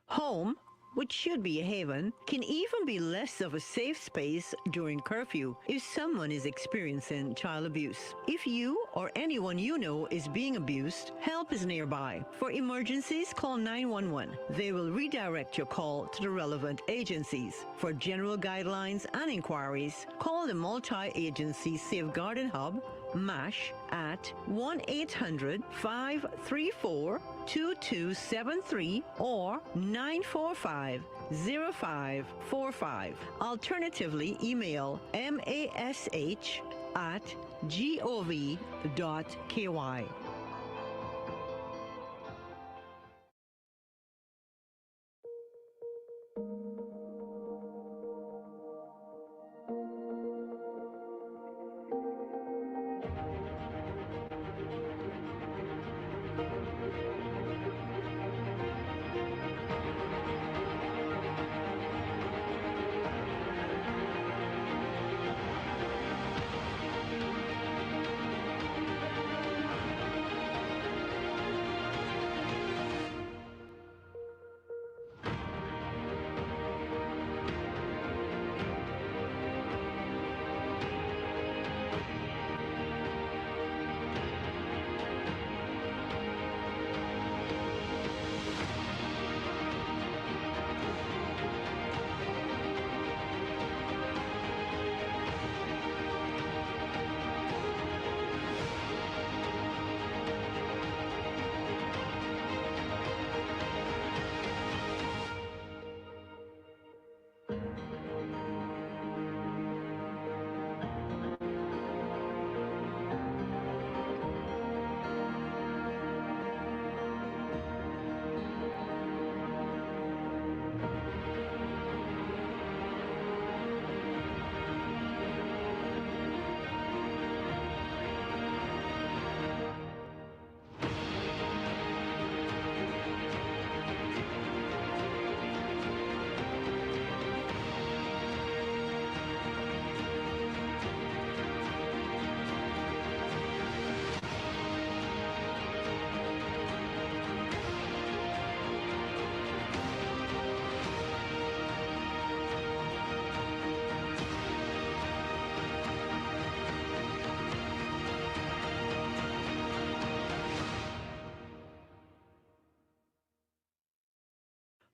Home, which should be a haven, can even be less of a safe space during curfew if someone is experiencing child abuse. If you or anyone you know is being abused, help is nearby. For emergencies, call 911. They will redirect your call to the relevant agencies. For general guidelines and inquiries, call the Multi-Agency Safeguarding Hub, MASH, at 1-800-534-2273 or 945-0545. Alternatively, email mash@gov.ky.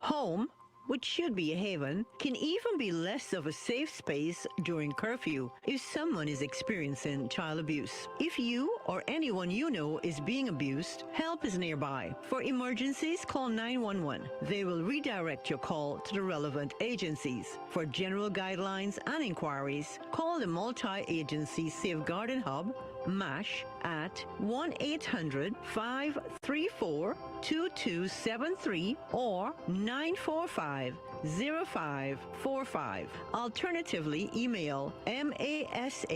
Home, which should be a haven, can even be less of a safe space during curfew if someone is experiencing child abuse. If you or anyone you know is being abused, help is nearby. For emergencies, call 911. They will redirect your call to the relevant agencies. For general guidelines and inquiries, call the Multi-Agency Safeguarding Hub, MASH, at 1-800-534-2273 or 945-0545. Alternatively, email mash@gov.ky.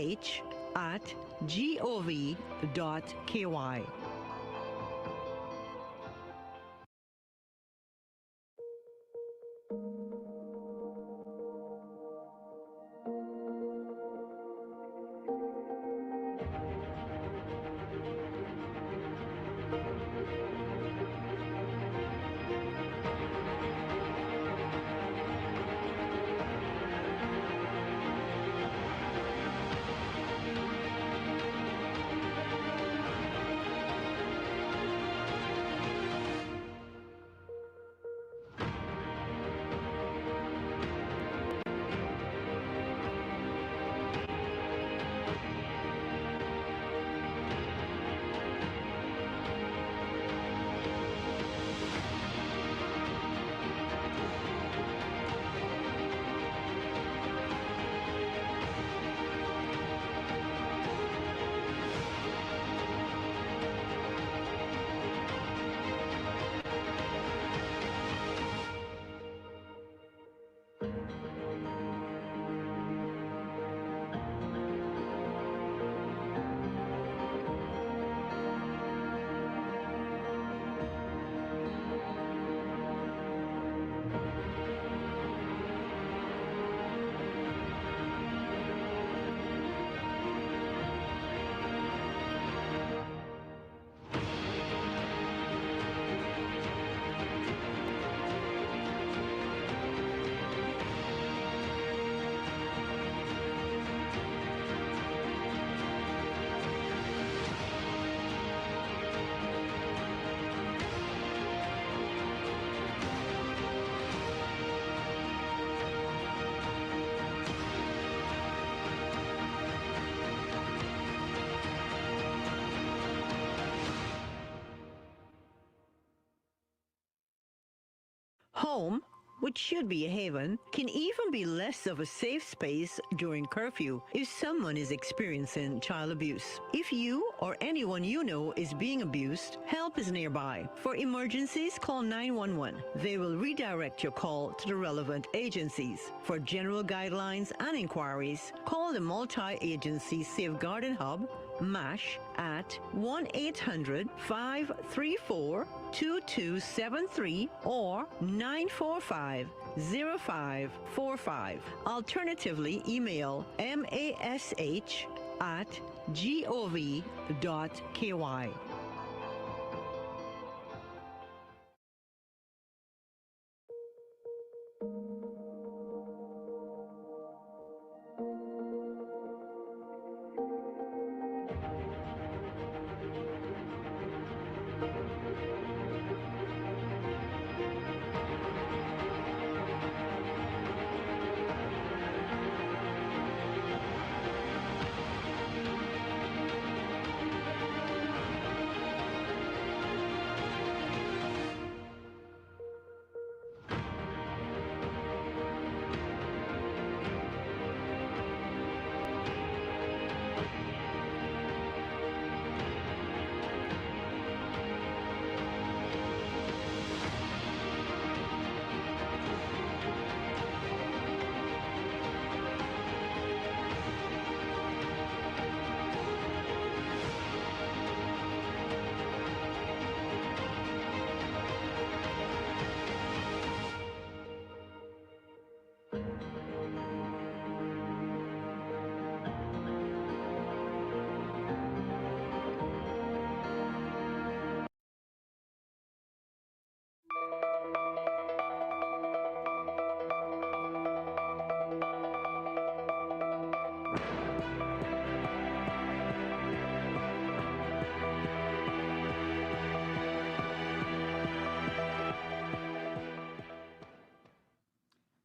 Home, which should be a haven, can even be less of a safe space during curfew if someone is experiencing child abuse. If you or anyone you know is being abused, help is nearby. For emergencies, call 911. They will redirect your call to the relevant agencies. For general guidelines and inquiries, call the Multi-Agency Safeguarding Hub, MASH, at 1-800-534-2273 or 945-0545. Alternatively, email mash@gov.ky.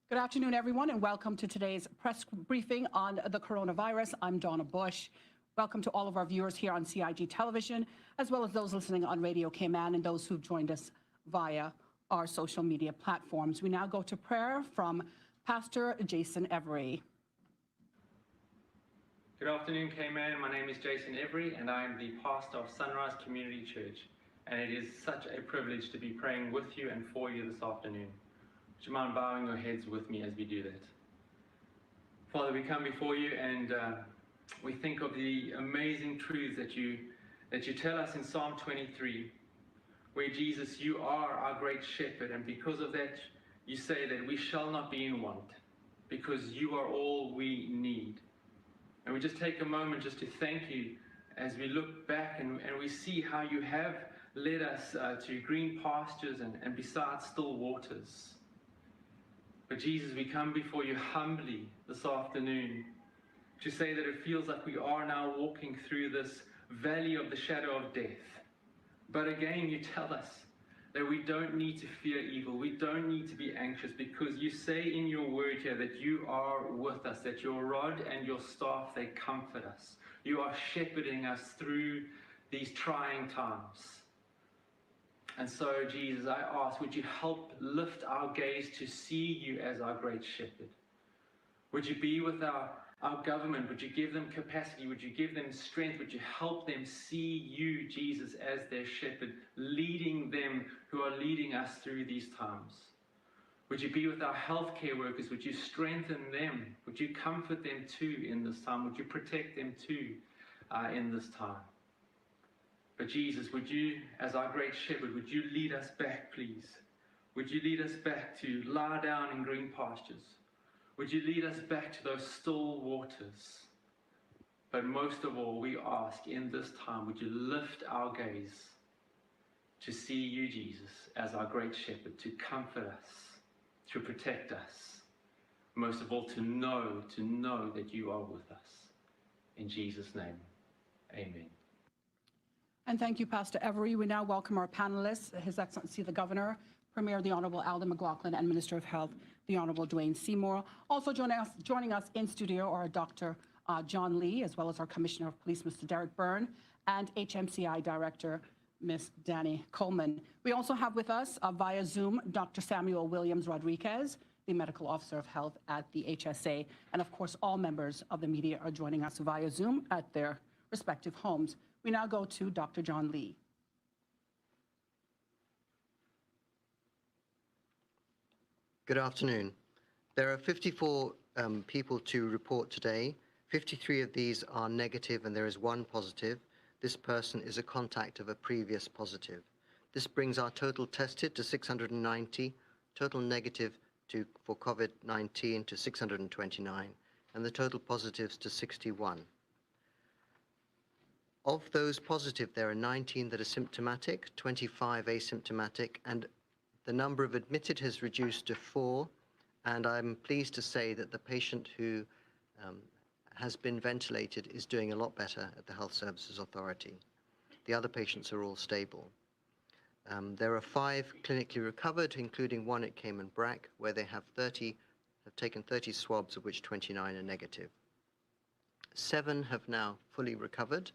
Good afternoon, everyone, and welcome to today's press briefing on the coronavirus. I'm Donna Bush. Welcome to all of our viewers here on CIG Television, as well as those listening on Radio Cayman and those who've joined us via our social media platforms. We now go to prayer from Pastor Jason Every. Good afternoon, Cayman. My name is Jason Every, and I am the pastor of Sunrise Community Church. And it is such a privilege to be praying with you and for you this afternoon. Would you mind bowing your heads with me as we do that? Father, we come before you and we think of the amazing truths that you tell us in Psalm 23, where Jesus, you are our great shepherd, and because of that, you say that we shall not be in want, because you are all we need. And we just take a moment just to thank you as we look back and we see how you have led us to green pastures and beside still waters. But Jesus, we come before you humbly this afternoon to say that it feels like we are now walking through this valley of the shadow of death. But again, you tell us that we don't need to fear evil. We don't need to be anxious, because you say in your word here that you are with us, that your rod and your staff, they comfort us. You are shepherding us through these trying times. And so, Jesus, I ask, would you help lift our gaze to see you as our great shepherd? Would you be with our government? Would you give them capacity? Would you give them strength? Would you help them see you, Jesus, as their shepherd, leading them who are leading us through these times? Would you be with our healthcare workers? Would you strengthen them? Would you comfort them too in this time? Would you protect them too in this time? But Jesus, would you, as our great shepherd, would you lead us back, please? Would you lead us back to lie down in green pastures? Would you lead us back to those still waters? But most of all, we ask in this time, would you lift our gaze to see you, Jesus, as our great shepherd, to comfort us, to protect us, most of all, to know that you are with us. In Jesus' name, amen. And thank you, Pastor Every. We now welcome our panelists, His Excellency the Governor, Premier the Honourable Alden McLaughlin, and Minister of Health, the Honourable Dwayne Seymour. Also joining us in studio are Dr. John Lee, as well as our Commissioner of Police, Mr. Derek Byrne, and HMCI Director, Miss Danny Coleman. We also have with us via Zoom Dr. Samuel Williams Rodriguez, the Medical Officer of Health at the HSA. And of course, all members of the media are joining us via Zoom at their respective homes. We now go to Dr. John Lee. Good afternoon. There are 54 people to report today. 53 of these are negative and there is one positive. This person is a contact of a previous positive. This brings our total tested to 690, total negative for COVID-19 to 629, and the total positives to 61. Of those positive, there are 19 that are symptomatic, 25 asymptomatic, and the number of admitted has reduced to 4, and I'm pleased to say that the patient who has been ventilated is doing a lot better at the Health Services Authority. The other patients are all stable. There are 5 clinically recovered, including 1 at Cayman, where they have taken 30 swabs, of which 29 are negative. 7 have now fully recovered,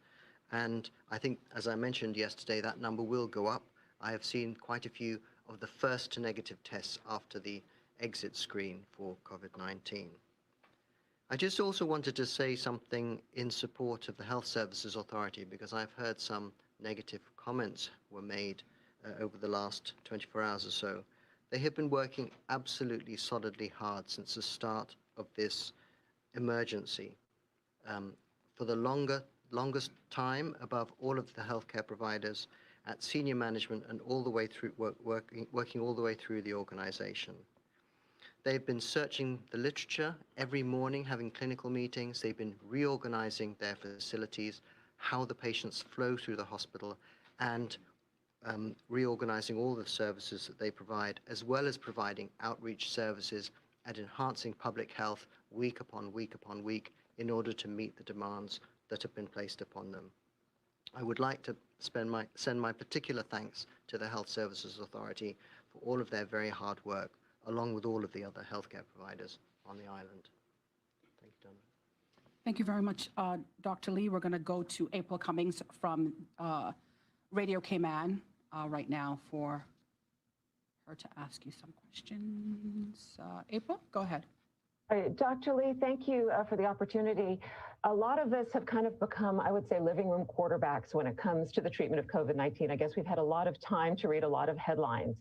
and I think, as I mentioned yesterday, that number will go up. I have seen quite a few of the first negative tests after the exit screen for COVID-19. I just also wanted to say something in support of the Health Services Authority, because I've heard some negative comments were made over the last 24 hours or so. They have been working absolutely solidly hard since the start of this emergency. For the longest time, above all of the healthcare providers, at senior management and all the way through, working all the way through the organization. They've been searching the literature every morning, having clinical meetings. They've been reorganizing their facilities, how the patients flow through the hospital, and reorganizing all the services that they provide, as well as providing outreach services and enhancing public health week upon week upon week in order to meet the demands that have been placed upon them. I would like to send my particular thanks to the Health Services Authority for all of their very hard work, along with all of the other healthcare providers on the island. Thank you, Donna. Thank you very much, Dr. Lee. We're going to go to April Cummings from Radio Cayman right now for her to ask you some questions. April, go ahead. Dr. Lee, thank you for the opportunity. A lot of us have kind of become, I would say, living room quarterbacks when it comes to the treatment of COVID-19. I guess we've had a lot of time to read a lot of headlines.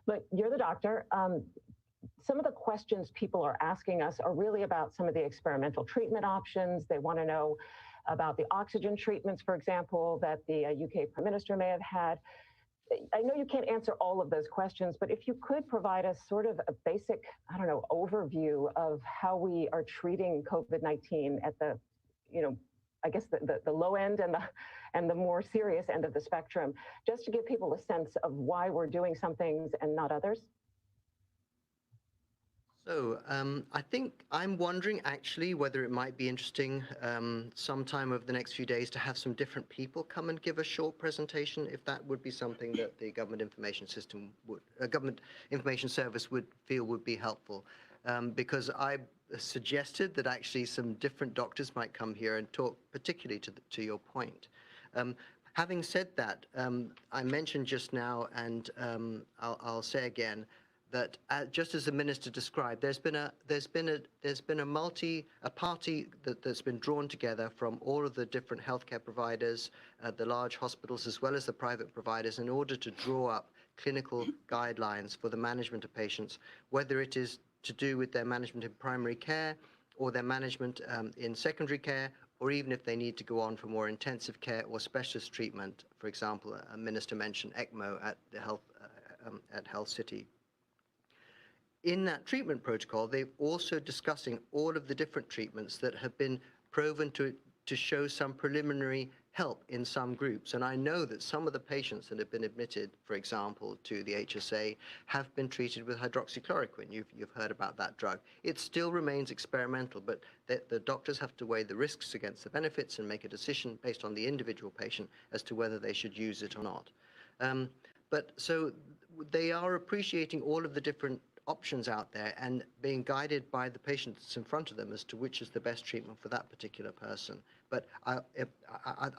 But you're the doctor. Some of the questions people are asking us are really about some of the experimental treatment options. They want to know about the oxygen treatments, for example, that the UK Prime Minister may have had. I know you can't answer all of those questions, but if you could provide us sort of a basic, I don't know, overview of how we are treating COVID-19 at the, I guess the low end and the more serious end of the spectrum, just to give people a sense of why we're doing some things and not others. So I think I'm wondering actually whether it might be interesting sometime over the next few days to have some different people come and give a short presentation, if that would be something that the Government Information Service would feel would be helpful. Because I suggested that actually some different doctors might come here and talk particularly to your point. Having said that, I mentioned just now, and I'll say again, that just as the minister described, there's been a party that's been drawn together from all of the different healthcare providers, the large hospitals as well as the private providers, in order to draw up clinical guidelines for the management of patients, whether it is to do with their management in primary care or their management in secondary care, or even if they need to go on for more intensive care or specialist treatment. For example, a minister mentioned ECMO at the Health City. In that treatment protocol, they're also discussing all of the different treatments that have been proven to show some preliminary help in some groups. And I know that some of the patients that have been admitted, for example, to the HSA, have been treated with hydroxychloroquine. You've heard about that drug. It still remains experimental, but the doctors have to weigh the risks against the benefits and make a decision based on the individual patient as to whether they should use it or not. But so they are appreciating all of the different options out there and being guided by the patient that's in front of them as to which is the best treatment for that particular person. But I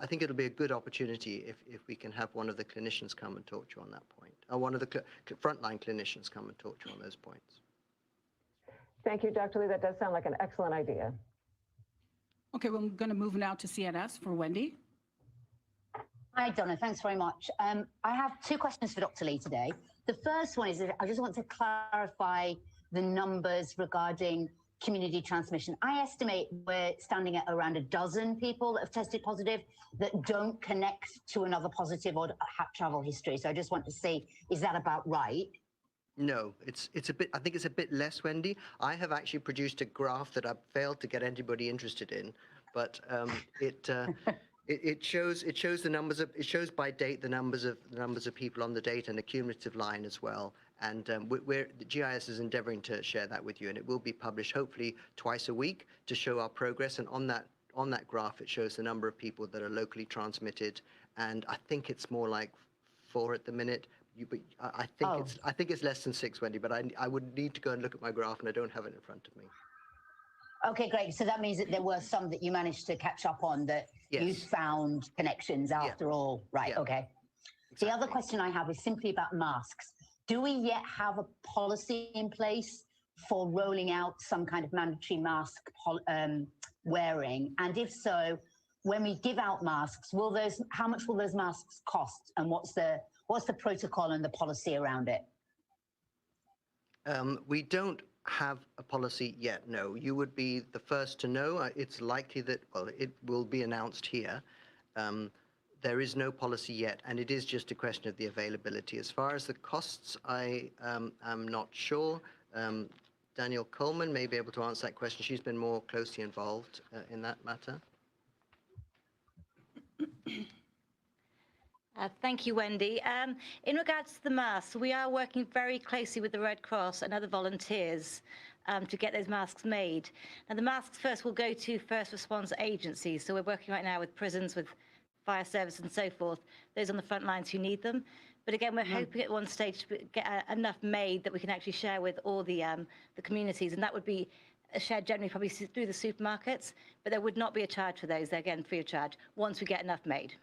think it'll be a good opportunity if we can have one of the clinicians come and talk to you on that point, or one of the frontline clinicians come and talk to you on those points. Thank you, Dr. Lee. That does sound like an excellent idea. Okay, we're going to move now to CNS for Wendy. Hi, Donna. Thanks very much. I have two questions for Dr. Lee today. The first one is that I just want to clarify the numbers regarding community transmission. I estimate we're standing at around a dozen people that have tested positive that don't connect to another positive or have travel history. So I just want to see, is that about right? No, it's a bit. I think it's a bit less, Wendy. I have actually produced a graph that I've failed to get anybody interested in, but it shows the numbers of, it shows by date the numbers of people on the date and a cumulative line as well. And the GIS is endeavouring to share that with you, and it will be published hopefully twice a week to show our progress. And on that graph, it shows the number of people that are locally transmitted, and I think it's more like 4 at the minute. But I think it's less than 6, Wendy. But I would need to go and look at my graph, and I don't have it in front of me. Okay, great. So that means that there were some that you managed to catch up on, that Yes. you found connections after all. Right, Yeah. okay. Exactly. The other question I have is simply about masks. Do we yet have a policy in place for rolling out some kind of mandatory mask wearing? And if so, when we give out masks, how much will those masks cost? And what's the protocol and the policy around it? We don't have a policy yet, no. You would be the first to know. It's likely that, well, it will be announced here. There is no policy yet, and it is just a question of the availability. As far as the costs, I am not sure. Danielle Coleman may be able to answer that question. She's been more closely involved in that matter. Thank you, Wendy. In regards to the masks, we are working very closely with the Red Cross and other volunteers to get those masks made. Now, the masks first will go to first response agencies. So we're working right now with prisons, with fire service and so forth, those on the front lines who need them. But again, we're hoping at one stage to get enough made that we can actually share with all the communities. And that would be shared generally probably through the supermarkets, but there would not be a charge for those. They're, again, free of charge once we get enough made.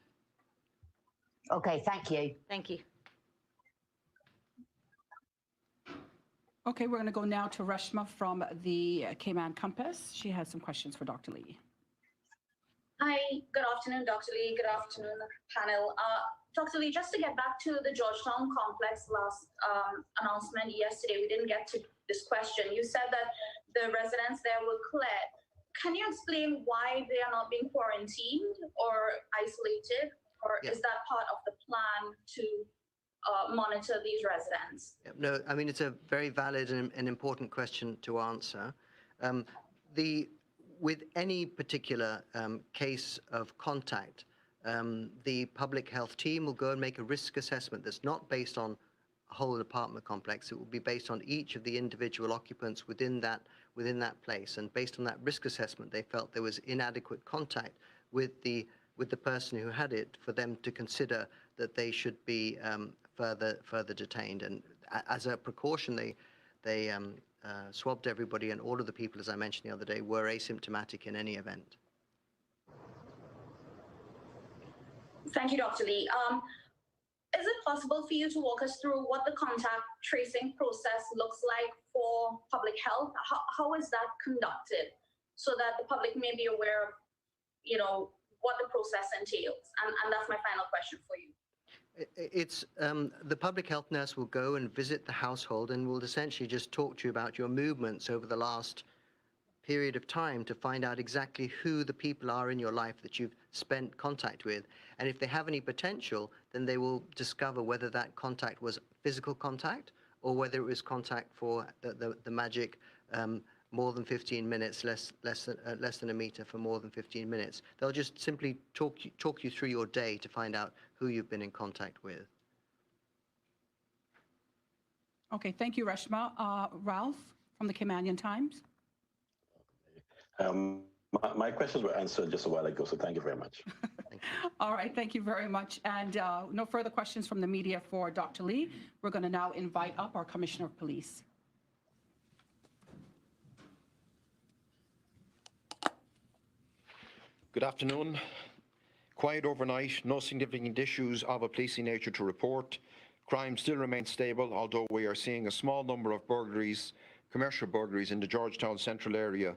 Okay, thank you. Thank you. Okay, we're going to go now to Reshma from the Cayman Compass. She has some questions for Dr. Lee. Hi, good afternoon, Dr. Lee. Good afternoon, panel. Dr. Lee, just to get back to the Georgetown complex last announcement yesterday, we didn't get to this question. You said that the residents there were cleared. Can you explain why they are not being quarantined or isolated? Or is that part of the plan to monitor these residents? No, I mean, it's a very valid and important question to answer. With any particular case of contact, the public health team will go and make a risk assessment that's not based on a whole apartment complex. It will be based on each of the individual occupants within that place. And based on that risk assessment, they felt there was inadequate contact with the person who had it for them to consider that they should be further detained. And as a precaution, they swabbed everybody, and all of the people, as I mentioned the other day, were asymptomatic in any event. Thank you, Dr. Lee. Is it possible for you to walk us through what the contact tracing process looks like for public health? How is that conducted so that the public may be aware of, what the process entails? And that's my final question for you. It's the public health nurse will go and visit the household and will essentially just talk to you about your movements over the last period of time to find out exactly who the people are in your life that you've spent contact with. And if they have any potential, then they will discover whether that contact was physical contact or whether it was contact for the magic more than 15 minutes, less than a meter for more than 15 minutes. They'll just simply talk you through your day to find out who you've been in contact with. Okay, thank you, Reshma. Ralph from the Caymanian Times. My questions were answered just a while ago, so thank you very much. Thank you. All right, thank you very much. And no further questions from the media for Dr. Lee. We're going to now invite up our Commissioner of Police. Good afternoon. Quiet overnight, no significant issues of a policing nature to report. Crime still remains stable, although we are seeing a small number of burglaries, commercial burglaries in the Georgetown Central area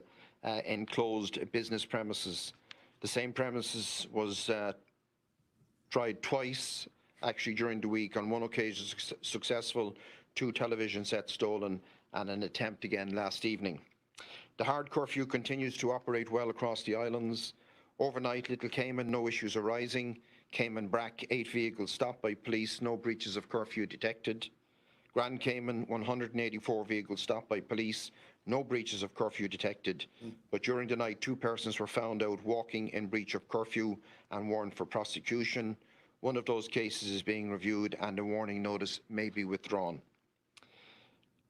in closed business premises. The same premises was tried twice actually during the week. On one occasion successful, 2 television sets stolen, and an attempt again last evening. The hard curfew continues to operate well across the islands. Overnight, Little Cayman, no issues arising. Cayman Brac, 8 vehicles stopped by police, no breaches of curfew detected. Grand Cayman, 184 vehicles stopped by police, no breaches of curfew detected. But during the night, 2 persons were found out walking in breach of curfew and warned for prosecution. One of those cases is being reviewed and a warning notice may be withdrawn.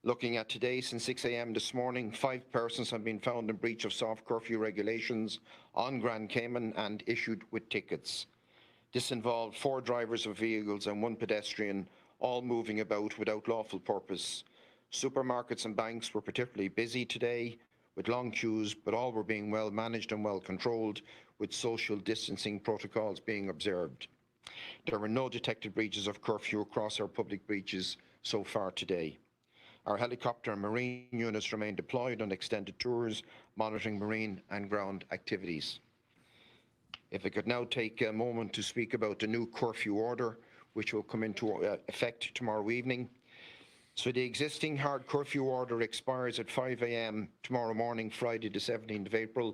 Looking at today, since 6 a.m. this morning, 5 persons have been found in breach of soft curfew regulations on Grand Cayman and issued with tickets. This involved 4 drivers of vehicles and 1 pedestrian, all moving about without lawful purpose. Supermarkets and banks were particularly busy today with long queues, but all were being well managed and well controlled, with social distancing protocols being observed. There were no detected breaches of curfew across our public beaches so far today. Our helicopter and marine units remain deployed on extended tours, monitoring marine and ground activities. If I could now take a moment to speak about the new curfew order, which will come into effect tomorrow evening. So the existing hard curfew order expires at 5 a.m. tomorrow morning, Friday the 17th of April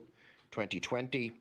2020.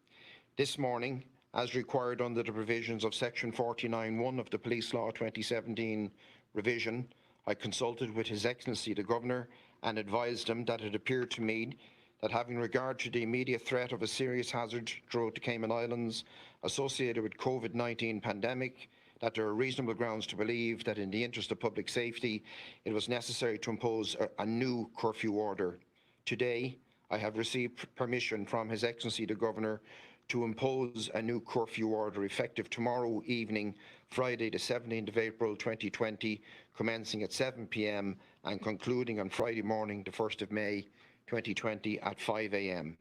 This morning, as required under the provisions of Section 49(1) of the Police Law 2017 revision, I consulted with His Excellency the Governor and advised him that it appeared to me that, having regard to the immediate threat of a serious hazard throughout the Cayman Islands associated with COVID-19 pandemic, that there are reasonable grounds to believe that in the interest of public safety, it was necessary to impose a new curfew order. Today, I have received permission from His Excellency the Governor to impose a new curfew order effective tomorrow evening, Friday the 17th of April 2020, commencing at 7 p.m. and concluding on Friday morning the 1st of May 2020 at 5 a.m.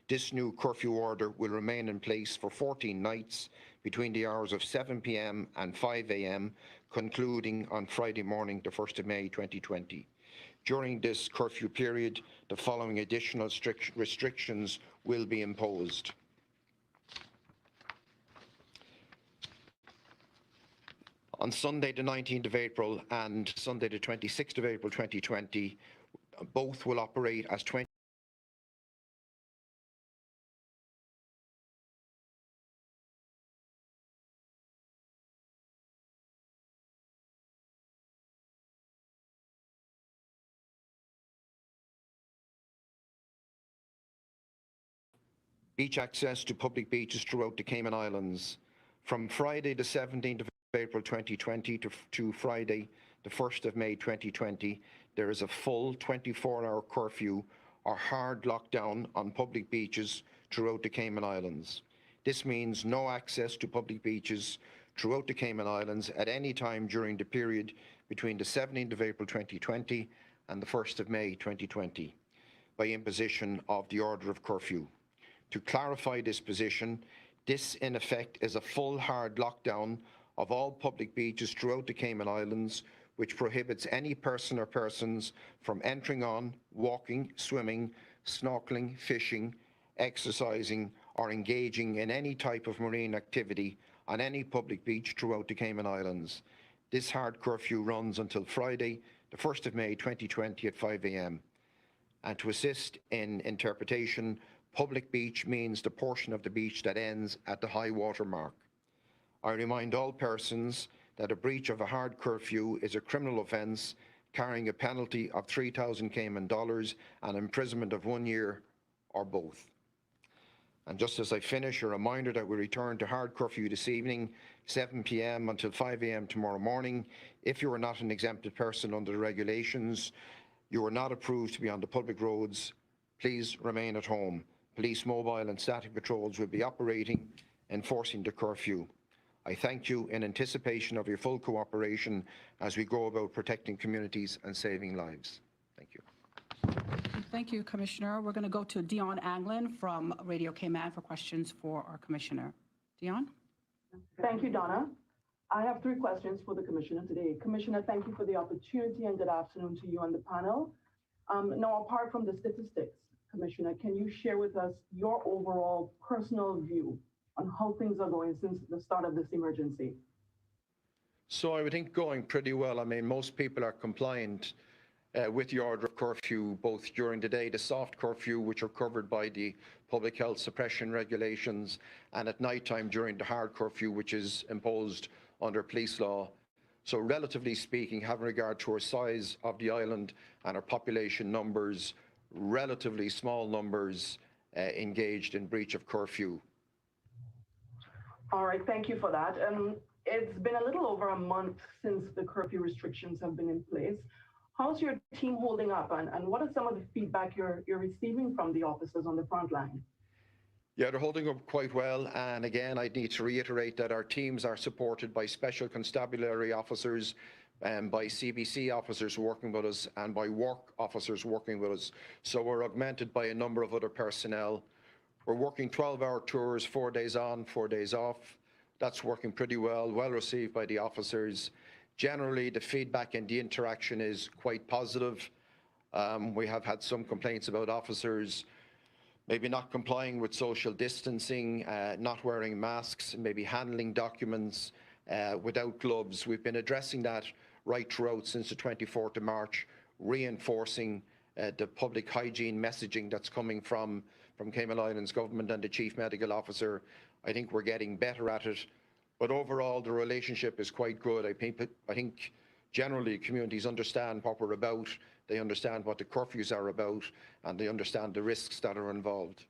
This new curfew order will remain in place for 14 nights between the hours of 7 p.m. and 5 a.m., concluding on Friday morning the 1st of May 2020. During this curfew period, the following additional restrictions will be imposed. On Sunday the 19th of April and Sunday the 26th of April 2020, both will operate as 20 beach access to public beaches throughout the Cayman Islands. From Friday the 17th of April 2020 to Friday the 1st of May 2020, there is a full 24-hour curfew or hard lockdown on public beaches throughout the Cayman Islands. This means no access to public beaches throughout the Cayman Islands at any time during the period between the 17th of April 2020 and the 1st of May 2020 by imposition of the order of curfew. To clarify this position, this in effect is a full hard lockdown of all public beaches throughout the Cayman Islands, which prohibits any person or persons from entering on, walking, swimming, snorkeling, fishing, exercising, or engaging in any type of marine activity on any public beach throughout the Cayman Islands. This hard curfew runs until Friday, the 1st of May 2020 at 5 a.m. And to assist in interpretation, public beach means the portion of the beach that ends at the high water mark. I remind all persons that a breach of a hard curfew is a criminal offence carrying a penalty of 3,000 Cayman dollars and imprisonment of 1 year or both. And just as I finish, a reminder that we return to hard curfew this evening, 7 p.m. until 5 a.m. tomorrow morning. If you are not an exempted person under the regulations, you are not approved to be on the public roads, please remain at home. Police mobile and static patrols will be operating, enforcing the curfew. I thank you in anticipation of your full cooperation as we go about protecting communities and saving lives. Thank you. Thank you, Commissioner. We're going to go to Dion Anglin from Radio Cayman for questions for our Commissioner. Dion? Thank you, Donna. I have 3 questions for the Commissioner today. Commissioner, thank you for the opportunity and good afternoon to you and the panel. Now, apart from the statistics, Commissioner, can you share with us your overall personal view on how things are going since the start of this emergency? So I would think going pretty well. I mean, most people are compliant with the order of curfew, both during the day, the soft curfew, which are covered by the public health suppression regulations, and at night time during the hard curfew, which is imposed under police law. So relatively speaking, having regard to our size of the island and our population numbers, relatively small numbers engaged in breach of curfew. All right, thank you for that. It's been a little over a month since the curfew restrictions have been in place. How's your team holding up, and what are some of the feedback you're receiving from the officers on the front line? Yeah, they're holding up quite well. And again, I need to reiterate that our teams are supported by special constabulary officers and by CBC officers working with us and by work officers working with us. So we're augmented by a number of other personnel. We're working 12-hour tours, 4 days on, 4 days off. That's working pretty well received by the officers. Generally, the feedback and the interaction is quite positive. We have had some complaints about officers maybe not complying with social distancing, not wearing masks, maybe handling documents without gloves. We've been addressing that right throughout since the 24th of March, reinforcing the public hygiene messaging that's coming from Cayman Islands government and the Chief Medical Officer. I think we're getting better at it. But overall, the relationship is quite good. I think generally communities understand what we're about, they understand what the curfews are about, and they understand the risks that are involved.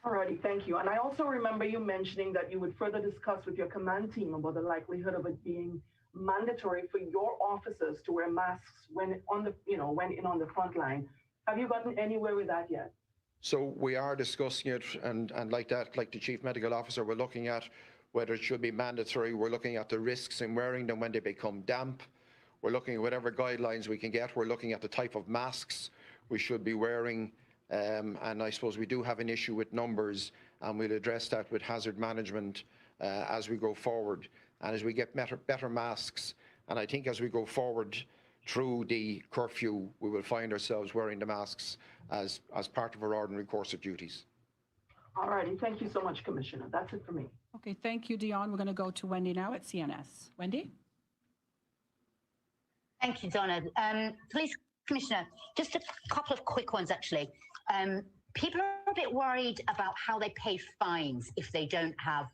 Alrighty, thank you. And I also remember you mentioning that you would further discuss with your command team about the likelihood of it being mandatory for your officers to wear masks when on the front line. Have you gotten anywhere with that yet? So we are discussing it, and like the Chief Medical Officer, we're looking at whether it should be mandatory. We're looking at the risks in wearing them when they become damp. We're looking at whatever guidelines we can get. We're looking at the type of masks we should be wearing. And I suppose we do have an issue with numbers, and we'll address that with hazard management as we go forward. And as we get better masks, and I think as we go forward through the curfew, we will find ourselves wearing the masks as part of our ordinary course of duties. All righty. Thank you so much, Commissioner. That's it for me. Okay, thank you, Dion. We're going to go to Wendy now at CNS. Wendy? Thank you, Donna. Police Commissioner, just a couple of quick ones, actually. People are a bit worried about how they pay fines if they don't have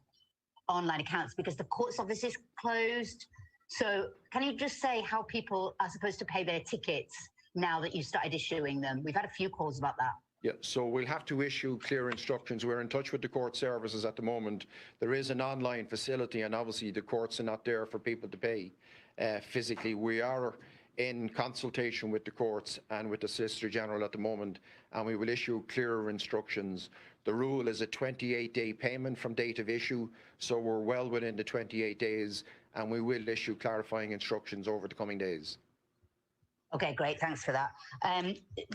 online accounts because the court's office is closed. So can you just say how people are supposed to pay their tickets now that you've started issuing them? We've had a few calls about that. Yeah, so we'll have to issue clear instructions. We're in touch with the court services at the moment. There is an online facility, and obviously the courts are not there for people to pay physically. We are in consultation with the courts and with the Solicitor General at the moment, and we will issue clearer instructions. The rule is a 28-day payment from date of issue, so we're well within the 28 days, and we will issue clarifying instructions over the coming days. Okay, great. Thanks for that.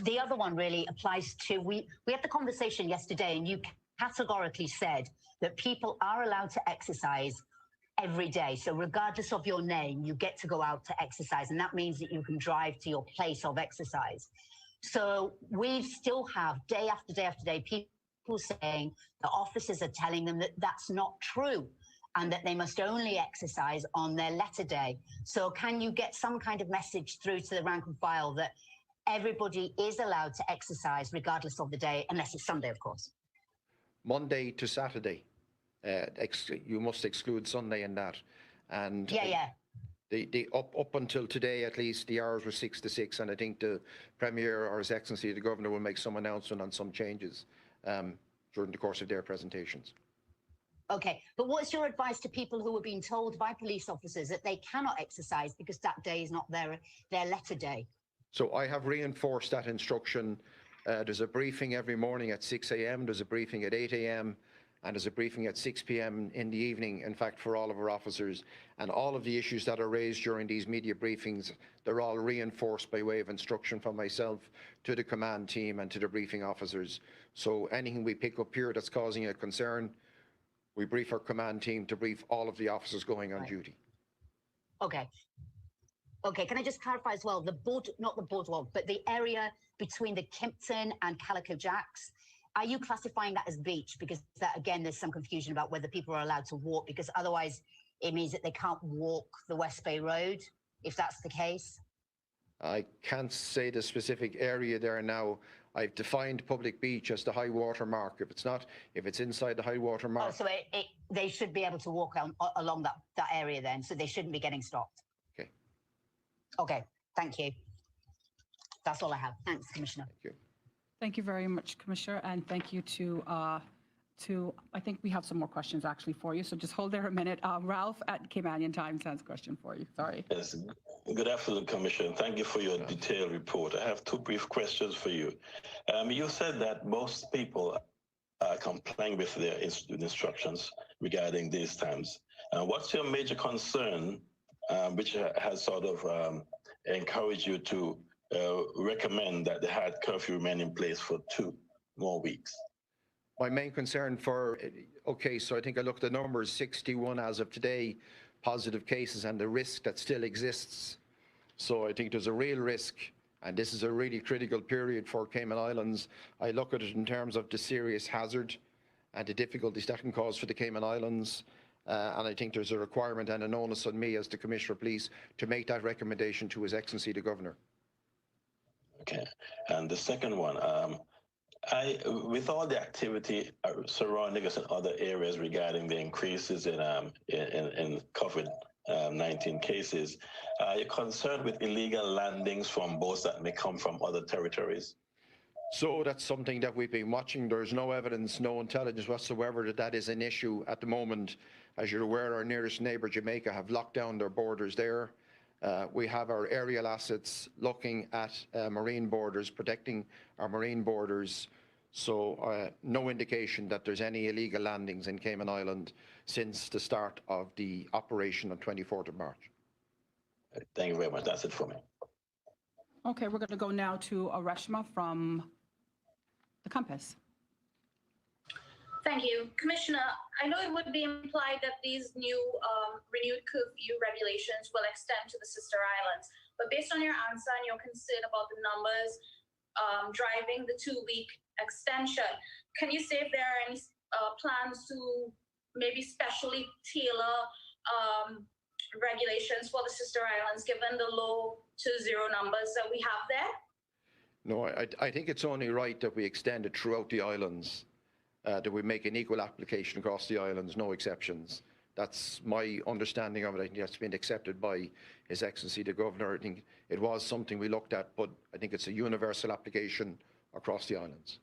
The other one really applies to, we had the conversation yesterday and you categorically said that people are allowed to exercise every day. So regardless of your name, you get to go out to exercise. And that means that you can drive to your place of exercise. So we still have day after day after day, people saying the officers are telling them that that's not true, and that they must only exercise on their letter day. So can you get some kind of message through to the rank and file that everybody is allowed to exercise regardless of the day, unless it's Sunday, of course? Monday to Saturday. You must exclude Sunday in that. And the up until today, at least, the hours were 6 to 6, and I think the Premier or His Excellency, the Governor, will make some announcement on some changes during the course of their presentations. Okay, but what's your advice to people who are being told by police officers that they cannot exercise because that day is not their letter day? So I have reinforced that instruction. There's a briefing every morning at 6 a.m. There's a briefing at 8 a.m. and there's a briefing at 6 p.m. in the evening, in fact, for all of our officers. And all of the issues that are raised during these media briefings, they're all reinforced by way of instruction from myself to the command team and to the briefing officers. So anything we pick up here that's causing a concern, we brief our command team to brief all of the officers going on duty. Okay. Okay, can I just clarify as well, not the boardwalk, but the area between the Kimpton and Calico Jacks, are you classifying that as beach? Because that, again, there's some confusion about whether people are allowed to walk, because otherwise it means that they can't walk the West Bay Road, if that's the case. I can't say the specific area there now. I've defined public beach as the high water mark. If it's inside the high water mark. Oh, so they should be able to walk along that area then, so they shouldn't be getting stopped. Okay. Okay, thank you. That's all I have. Thanks, Commissioner. Thank you. Thank you very much, Commissioner, and thank you to, I think we have some more questions actually for you, so just hold there a minute. Ralph at Cayman Times has a question for you. Sorry. Yes. Good afternoon, Commissioner. Thank you for your detailed report. I have two brief questions for you. You said that most people are complying with their instructions regarding these times. What's your major concern, which has sort of encouraged you to recommend that the hard curfew remain in place for 2 more weeks? My main concern so I think I looked at the numbers, 61 as of today, positive cases, and the risk that still exists. So I think there's a real risk, and this is a really critical period for Cayman Islands. I look at it in terms of the serious hazard and the difficulties that can cause for the Cayman Islands. And I think there's a requirement and an onus on me as the Commissioner of Police to make that recommendation to His Excellency the Governor. Okay. And the second one, with all the activity surrounding us in other areas regarding the increases in COVID-19 cases, are you concerned with illegal landings from boats that may come from other territories? So that's something that we've been watching. There's no evidence, no intelligence whatsoever that is an issue at the moment. As you're aware, our nearest neighbour, Jamaica, have locked down their borders there. We have our aerial assets looking at marine borders, protecting our marine borders. So no indication that there's any illegal landings in Cayman Island since the start of the operation on 24th of March. Thank you very much. That's it for me. Okay, we're going to go now to Reshma from the Compass. Thank you. Commissioner, I know it would be implied that these new renewed curfew regulations will extend to the sister islands, but based on your answer and your concern about the numbers driving the 2-week extension, can you say if there are any plans to maybe specially tailor regulations for the sister islands given the low to zero numbers that we have there? No, I think it's only right that we extend it throughout the islands, that we make an equal application across the islands, no exceptions. That's my understanding of it. I think that's been accepted by His Excellency the Governor. I think it was something we looked at, but I think it's a universal application across the islands.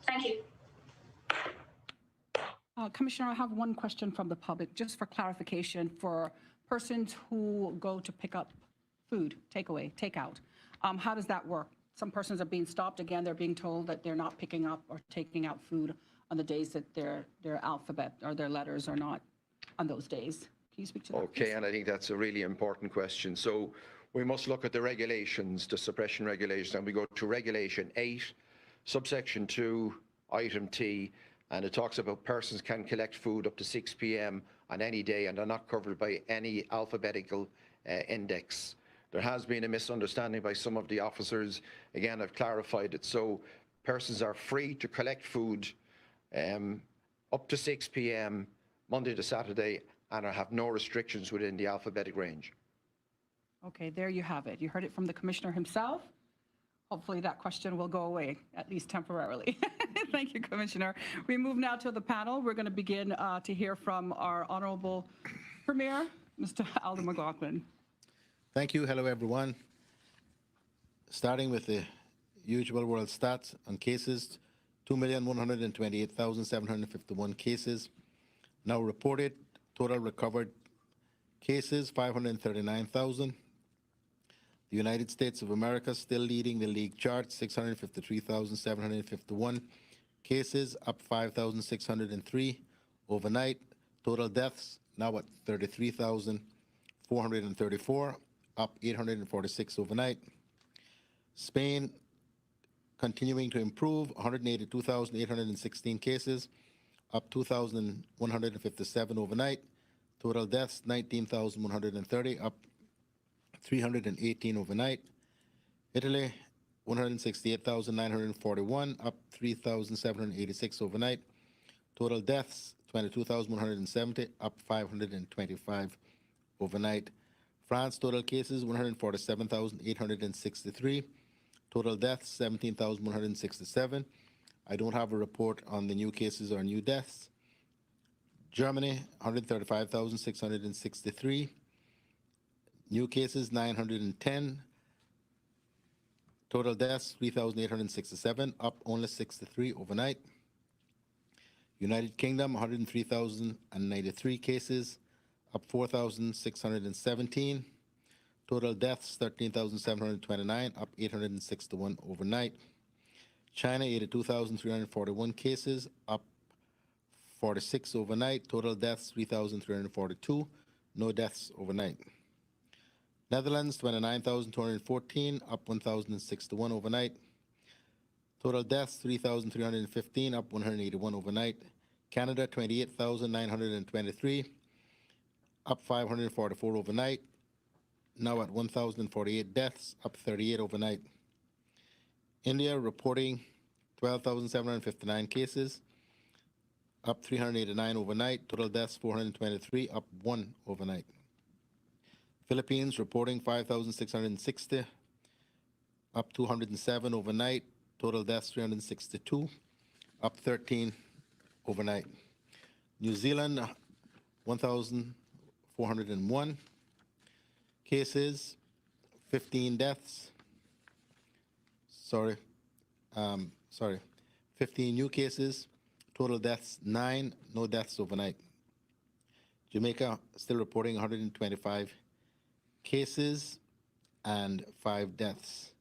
Thank you. Commissioner, I have one question from the public, just for clarification for persons who go to pick up food, takeout. How does that work? Some persons are being stopped. Again, they're being told that they're not picking up or taking out food on the days that their alphabet or their letters are not on those days. Can you speak to that? Okay, and I think that's a really important question. So we must look at the regulations, the suppression regulations, and we go to Regulation 8, subsection 2, item T, and it talks about persons can collect food up to 6 p.m. on any day, and they're not covered by any alphabetical index. There has been a misunderstanding by some of the officers. Again, I've clarified it. So persons are free to collect food up to 6 p.m. Monday to Saturday, and have no restrictions within the alphabetic range. Okay, there you have it. You heard it from the Commissioner himself. Hopefully that question will go away, at least temporarily. Thank you, Commissioner. We move now to the panel. We're going to begin to hear from our Honourable Premier, Mr. Alden McLaughlin. Thank you. Hello, everyone. Starting with the usual world stats on cases, 2,128,751 cases now reported. Total recovered cases, 539,000. The United States of America still leading the league chart, 653,751 cases up 5,603 overnight. Total deaths now at 33,434, up 846 overnight. Spain continuing to improve, 182,816 cases, up 2,157 overnight. Total deaths 19,130, up 318 overnight. Italy 168,941, up 3,786 overnight. Total deaths 22,170, up 525 overnight. France total cases 147,863. Total deaths 17,167. I don't have a report on the new cases or new deaths. Germany 135,663. New cases 910. Total deaths 3,867, up only 63 overnight. United Kingdom 103,093 cases, up 4,617. Total deaths 13,729, up 861 overnight. China 82,341 cases, up 46 overnight. Total deaths 3,342, no deaths overnight. Netherlands 29,214, up 1,061 overnight. Total deaths 3,315, up 181 overnight. Canada 28,923, up 544 overnight. Now at 1,048 deaths, up 38 overnight. India reporting 12,759 cases, up 389 overnight. Total deaths 423, up 1 overnight. Philippines reporting 5,660, up 207 overnight. Total deaths 362, up 13 overnight. New Zealand 1,401 cases, 15 deaths. 15 new cases. Total deaths 9, no deaths overnight. Jamaica still reporting 125 cases and 5 deaths.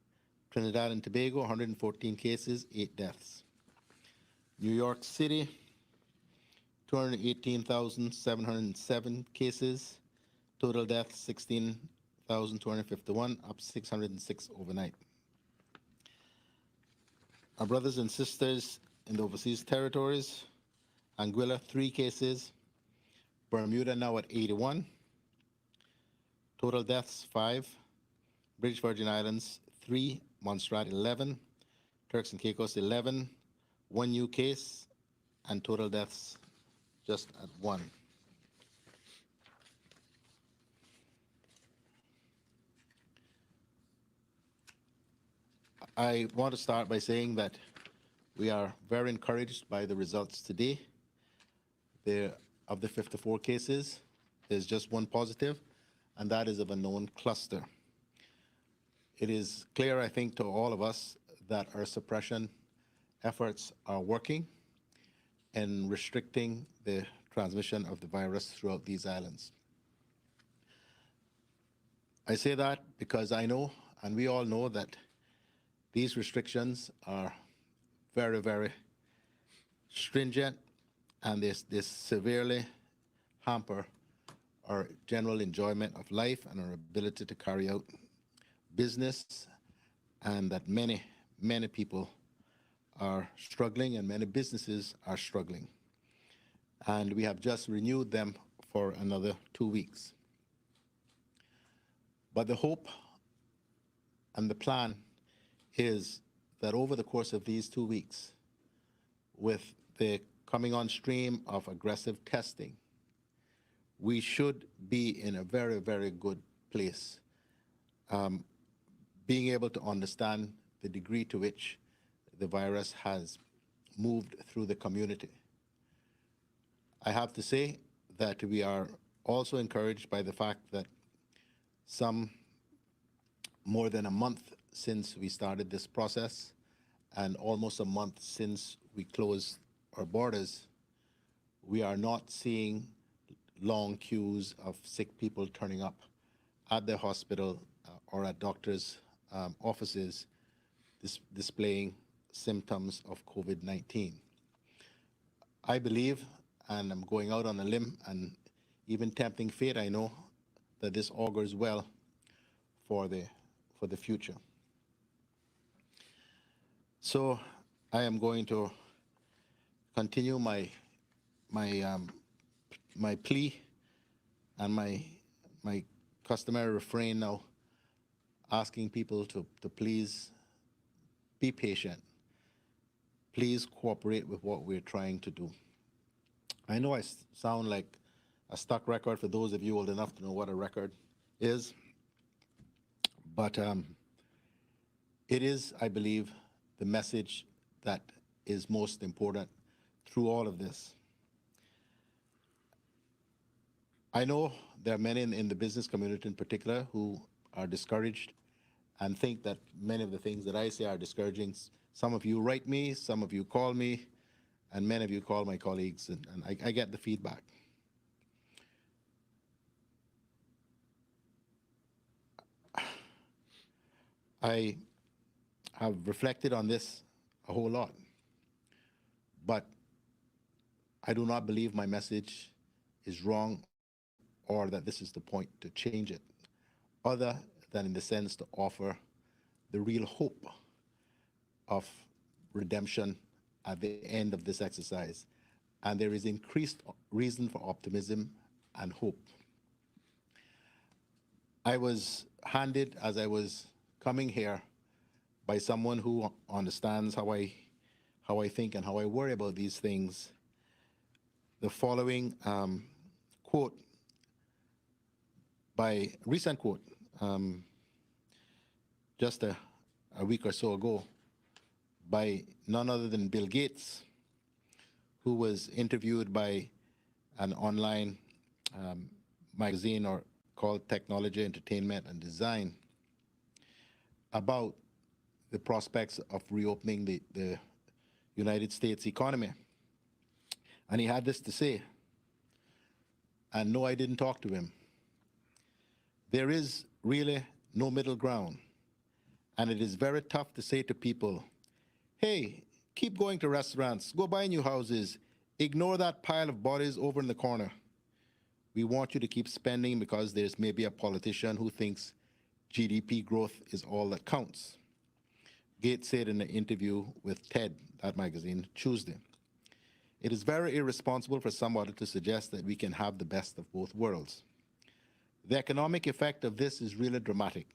Trinidad and Tobago, 114 cases, 8 deaths. New York City, 218,707 cases. Total deaths, 16,251, up 606 overnight. Our brothers and sisters in the overseas territories, Anguilla, 3 cases. Bermuda now at 81. Total deaths, 5. British Virgin Islands, 3. Montserrat, 11. Turks and Caicos, 11. 1 new case, and total deaths just at 1. I want to start by saying that we are very encouraged by the results today. Of the 54 cases, there's just 1 positive, and that is of a known cluster. It is clear, I think, to all of us that our suppression efforts are working in restricting the transmission of the virus throughout these islands. I say that because I know, and we all know, that these restrictions are very, very stringent, and they severely hamper our general enjoyment of life and our ability to carry out business, and that many, many people are struggling and many businesses are struggling. And we have just renewed them for another 2 weeks. But the hope and the plan is that over the course of these 2 weeks, with the coming on stream of aggressive testing, we should be in a very, very good place, being able to understand the degree to which the virus has moved through the community. I have to say that we are also encouraged by the fact that some more than a month since we started this process, and almost a month since we closed our borders, we are not seeing long queues of sick people turning up at the hospital or at doctors' offices displaying symptoms of COVID-19. I believe, and I'm going out on a limb and even tempting fate, I know that this augurs well for the future. So I am going to continue my plea and my customary refrain now, asking people to please be patient. Please cooperate with what we're trying to do. I know I sound like a stuck record for those of you old enough to know what a record is, but it is, I believe, the message that is most important through all of this. I know there are many in the business community in particular who are discouraged and think that many of the things that I say are discouraging. Some of you write me, some of you call me, and many of you call my colleagues, and I get the feedback. I have reflected on this a whole lot, but I do not believe my message is wrong or that this is the point to change it, other than in the sense to offer the real hope of redemption at the end of this exercise. And there is increased reason for optimism and hope. I was handed, as I was coming here, by someone who understands how I think and how I worry about these things, the following quote, recent quote, just a week or so ago, by none other than Bill Gates, who was interviewed by an online magazine called Technology, Entertainment, and Design about the prospects of reopening the United States economy. And he had this to say, and no, I didn't talk to him. There is really no middle ground, and it is very tough to say to people, hey, keep going to restaurants, go buy new houses, ignore that pile of bodies over in the corner. We want you to keep spending because there's maybe a politician who thinks GDP growth is all that counts. Gates said in an interview with TED, that magazine, Tuesday. It is very irresponsible for somebody to suggest that we can have the best of both worlds. The economic effect of this is really dramatic.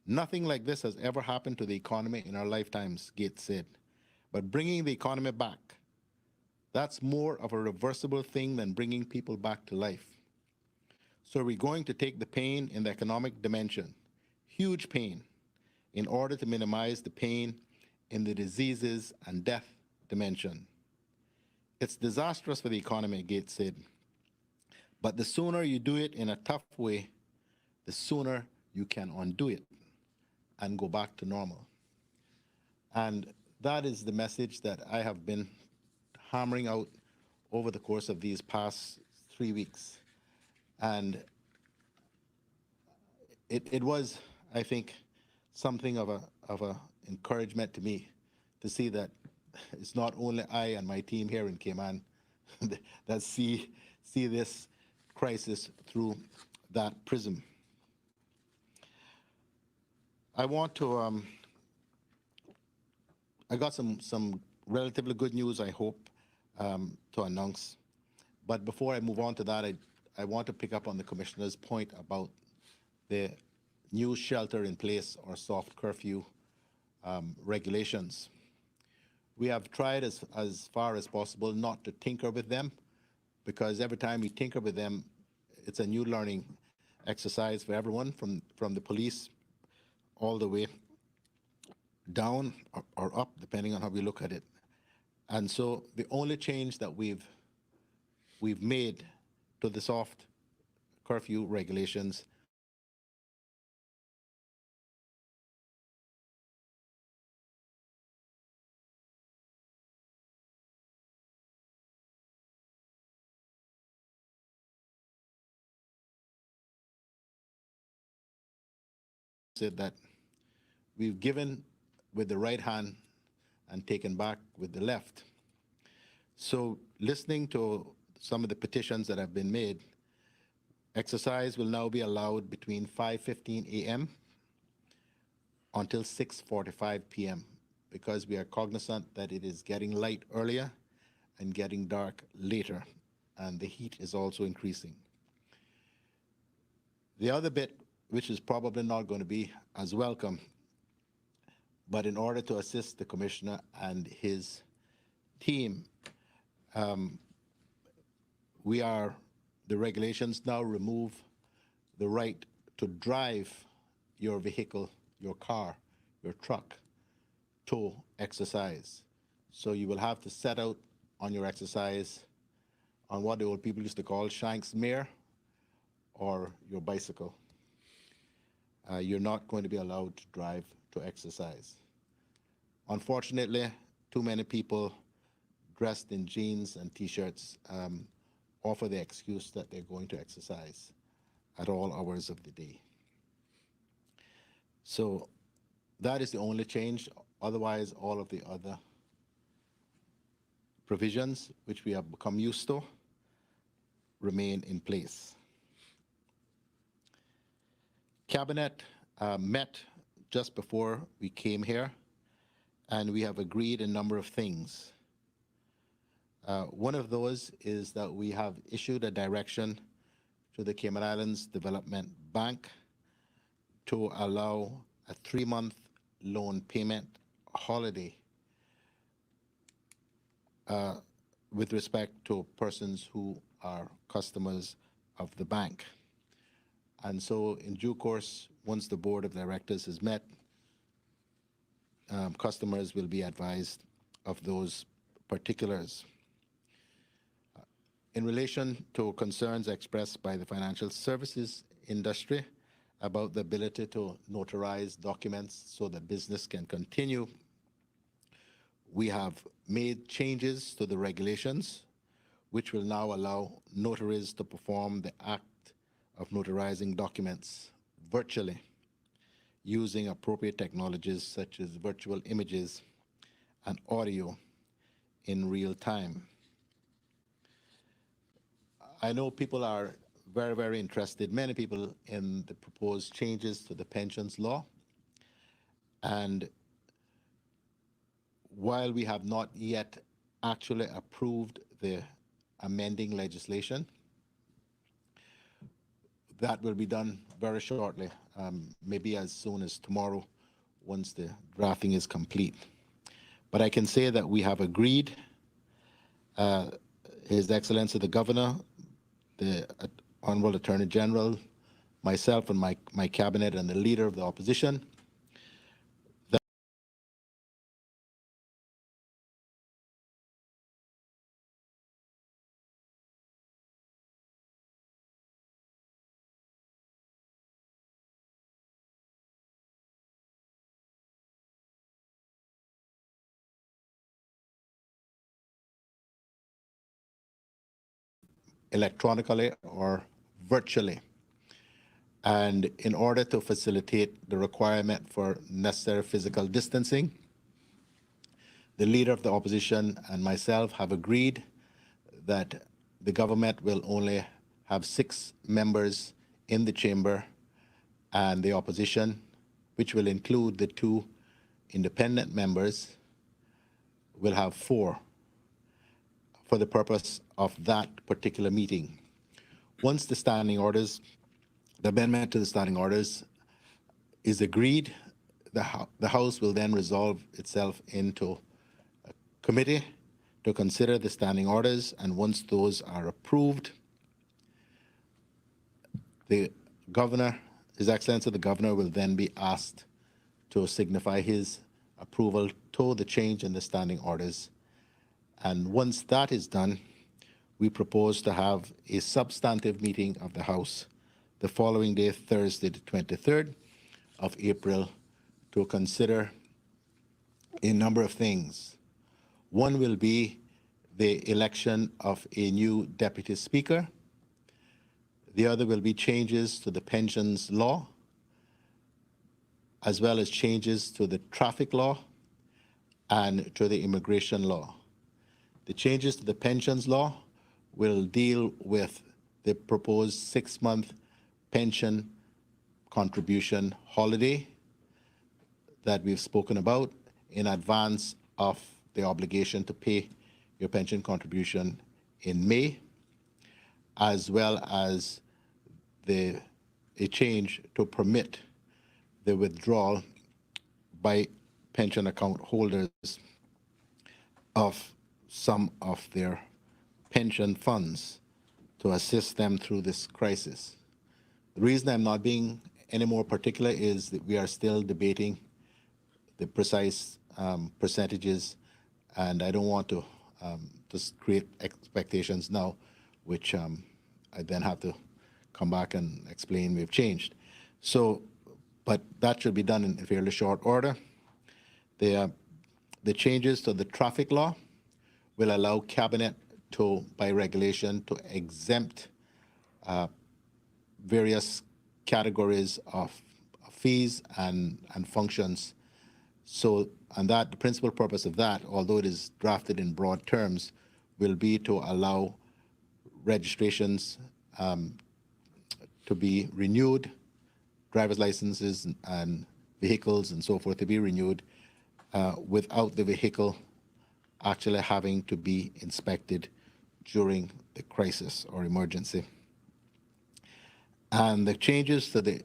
Nothing like this has ever happened to the economy in our lifetimes, Gates said. But bringing the economy back, that's more of a reversible thing than bringing people back to life. So we're going to take the pain in the economic dimension, huge pain, in order to minimize the pain in the diseases and death dimension. It's disastrous for the economy, Gates said. But the sooner you do it in a tough way, the sooner you can undo it and go back to normal. And that is the message that I have been hammering out over the course of these past 3 weeks. And it was, I think, something of a encouragement to me to see that it's not only I and my team here in Cayman that see this crisis through that prism. I want to, I got some relatively good news, I hope, to announce. But before I move on to that, I want to pick up on the Commissioner's point about the new shelter in place or soft curfew regulations. We have tried as far as possible not to tinker with them, because every time we tinker with them, it's a new learning exercise for everyone, from the police all the way down or up, depending on how we look at it. And so the only change that we've made to the soft curfew regulations said that we've given with the right hand and taken back with the left. So listening to some of the petitions that have been made, exercise will now be allowed between 5:15 a.m. until 6:45 p.m. because we are cognizant that it is getting light earlier and getting dark later, and the heat is also increasing. The other bit, which is probably not going to be as welcome, but in order to assist the commissioner and his team, the regulations now remove the right to drive your vehicle, your car, your truck to exercise. So you will have to set out on your exercise on what the old people used to call Shanks mare or your bicycle. You're not going to be allowed to drive to exercise. Unfortunately, too many people dressed in jeans and t-shirts offer the excuse that they're going to exercise at all hours of the day. So that is the only change. Otherwise, all of the other provisions which we have become used to remain in place. Cabinet met just before we came here, and we have agreed a number of things. One of those is that we have issued a direction to the Cayman Islands Development Bank to allow a 3-month loan payment holiday with respect to persons who are customers of the bank. And so in due course, once the board of directors is met, customers will be advised of those particulars. In relation to concerns expressed by the financial services industry about the ability to notarize documents so that business can continue, we have made changes to the regulations, which will now allow notaries to perform the act of notarizing documents virtually using appropriate technologies such as virtual images and audio in real time. I know people are very, very interested, many people, in the proposed changes to the pensions law. And while we have not yet actually approved the amending legislation, that will be done very shortly, maybe as soon as tomorrow, once the drafting is complete. But I can say that we have agreed, His Excellency the Governor, the Honorable Attorney General, myself and my cabinet, and the Leader of the Opposition, electronically or virtually. And in order to facilitate the requirement for necessary physical distancing, the Leader of the Opposition and myself have agreed that the government will only have 6 members in the chamber, and the opposition, which will include the 2 independent members, will have 4 for the purpose of that particular meeting. Once the standing orders, the amendment to the standing orders is agreed, the House will then resolve itself into a committee to consider the standing orders, and once those are approved, the Governor, His Excellency the Governor, will then be asked to signify his approval to the change in the standing orders. And once that is done, we propose to have a substantive meeting of the House the following day, Thursday, the 23rd of April, to consider a number of things. One will be the election of a new Deputy Speaker. The other will be changes to the pensions law, as well as changes to the traffic law and to the immigration law. The changes to the pensions law will deal with the proposed 6-month pension contribution holiday that we've spoken about in advance of the obligation to pay your pension contribution in May, as well as a change to permit the withdrawal by pension account holders of some of their pension funds to assist them through this crisis. The reason I'm not being any more particular is that we are still debating the precise percentages, and I don't want to just create expectations now, which I then have to come back and explain we've changed. So, but that should be done in fairly short order. The changes to the traffic law will allow Cabinet to, by regulation, to exempt various categories of fees and functions. So, and that the principal purpose of that, although it is drafted in broad terms, will be to allow registrations to be renewed, driver's licenses and vehicles and so forth to be renewed without the vehicle actually having to be inspected during the crisis or emergency. And the changes to the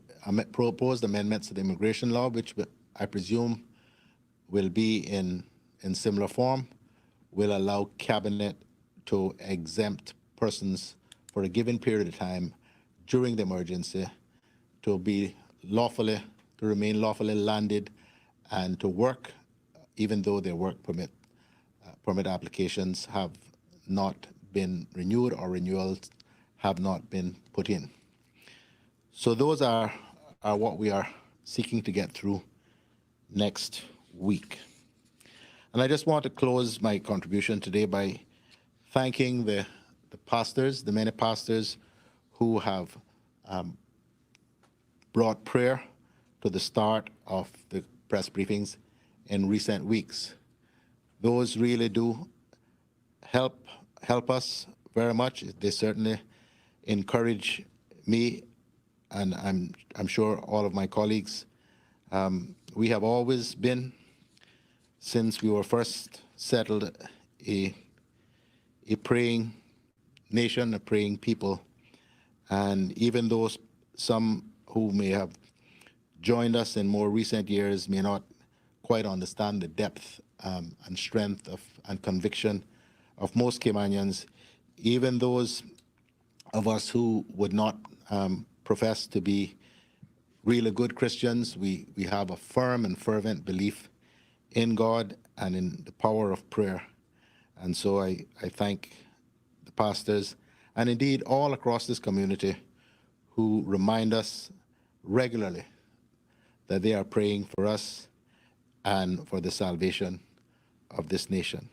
proposed amendments to the immigration law, which I presume will be in similar form, will allow Cabinet to exempt persons for a given period of time during the emergency to remain lawfully landed and to work, even though their work permit applications have not been renewed or renewals have not been put in. So those are what we are seeking to get through next week. And I just want to close my contribution today by thanking the pastors, the many pastors who have brought prayer to the start of the press briefings in recent weeks. Those really do help us very much. They certainly encourage me, and I'm sure all of my colleagues. We have always been, since we were first settled, a praying nation, a praying people. And even though some who may have joined us in more recent years may not quite understand the depth and strength and conviction of most Caymanians, even those of us who would not profess to be really good Christians, we have a firm and fervent belief in God and in the power of prayer. And so I thank the pastors and indeed all across this community who remind us regularly that they are praying for us and for the salvation of this nation.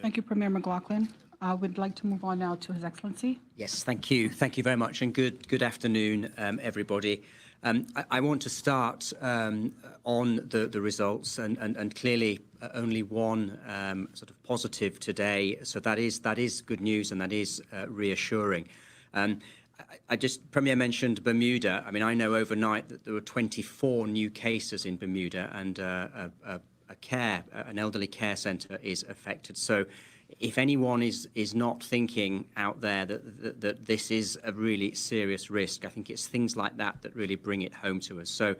Thank you, Premier McLaughlin. I would like to move on now to His Excellency. Yes, thank you. Thank you very much, and good afternoon, everybody. I want to start on the results, and clearly only one sort of positive today. So that is good news, and that is reassuring. Premier mentioned Bermuda. I mean, I know overnight that there were 24 new cases in Bermuda, and an elderly care centre is affected. So if anyone is not thinking out there that this is a really serious risk, I think it's things like that that really bring it home to us. So,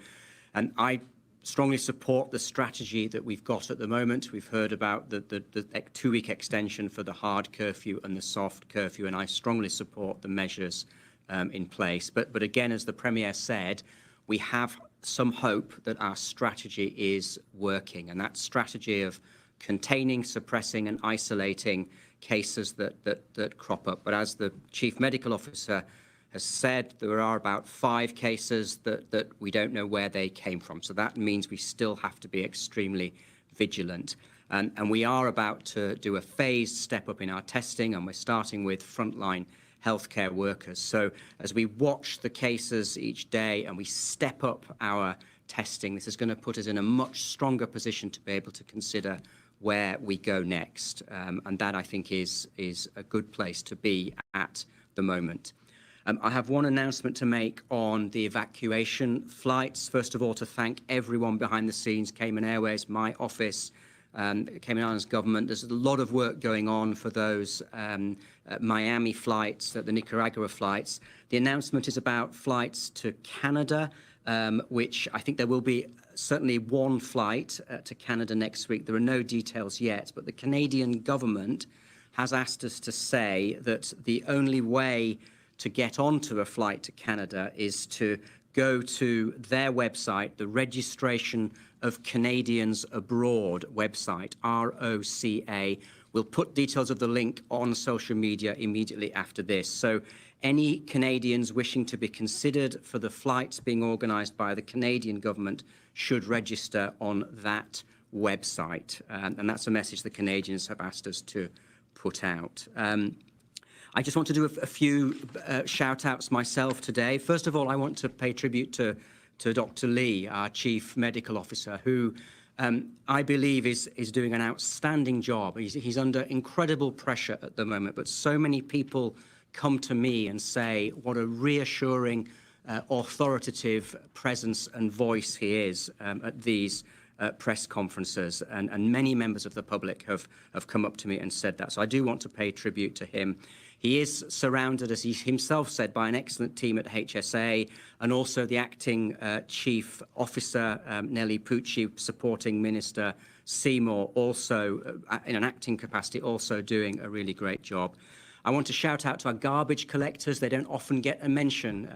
and I strongly support the strategy that we've got at the moment. We've heard about the 2-week extension for the hard curfew and the soft curfew, and I strongly support the measures in place. But again, as the Premier said, we have some hope that our strategy is working, and that strategy of containing, suppressing and isolating cases that crop up. But as the Chief Medical Officer has said, there are about 5 cases that we don't know where they came from. So that means we still have to be extremely vigilant. And we are about to do a phased step up in our testing, and we're starting with frontline healthcare workers. So as we watch the cases each day and we step up our testing, this is going to put us in a much stronger position to be able to consider where we go next. And that, I think, is a good place to be at the moment. I have one announcement to make on the evacuation flights. First of all, to thank everyone behind the scenes, Cayman Airways, my office, Cayman Islands government. There's a lot of work going on for those Miami flights, the Nicaragua flights. The announcement is about flights to Canada, which I think there will be certainly one flight to Canada next week. There are no details yet, but the Canadian government has asked us to say that the only way to get onto a flight to Canada is to go to their website, the Registration of Canadians Abroad website, ROCA. We'll put details of the link on social media immediately after this. So any Canadians wishing to be considered for the flights being organised by the Canadian government should register on that website. And that's a message the Canadians have asked us to put out. I just want to do a few shout-outs myself today. First of all, I want to pay tribute to Dr. Lee, our Chief Medical Officer, who I believe is doing an outstanding job. He's under incredible pressure at the moment, but so many people come to me and say what a reassuring, authoritative presence and voice he is at these press conferences, and many members of the public have come up to me and said that. So I do want to pay tribute to him. He is surrounded, as he himself said, by an excellent team at HSA, and also the acting chief officer, Nellie Pucci, supporting Minister Seymour, also in an acting capacity, also doing a really great job. I want to shout out to our garbage collectors. They don't often get a mention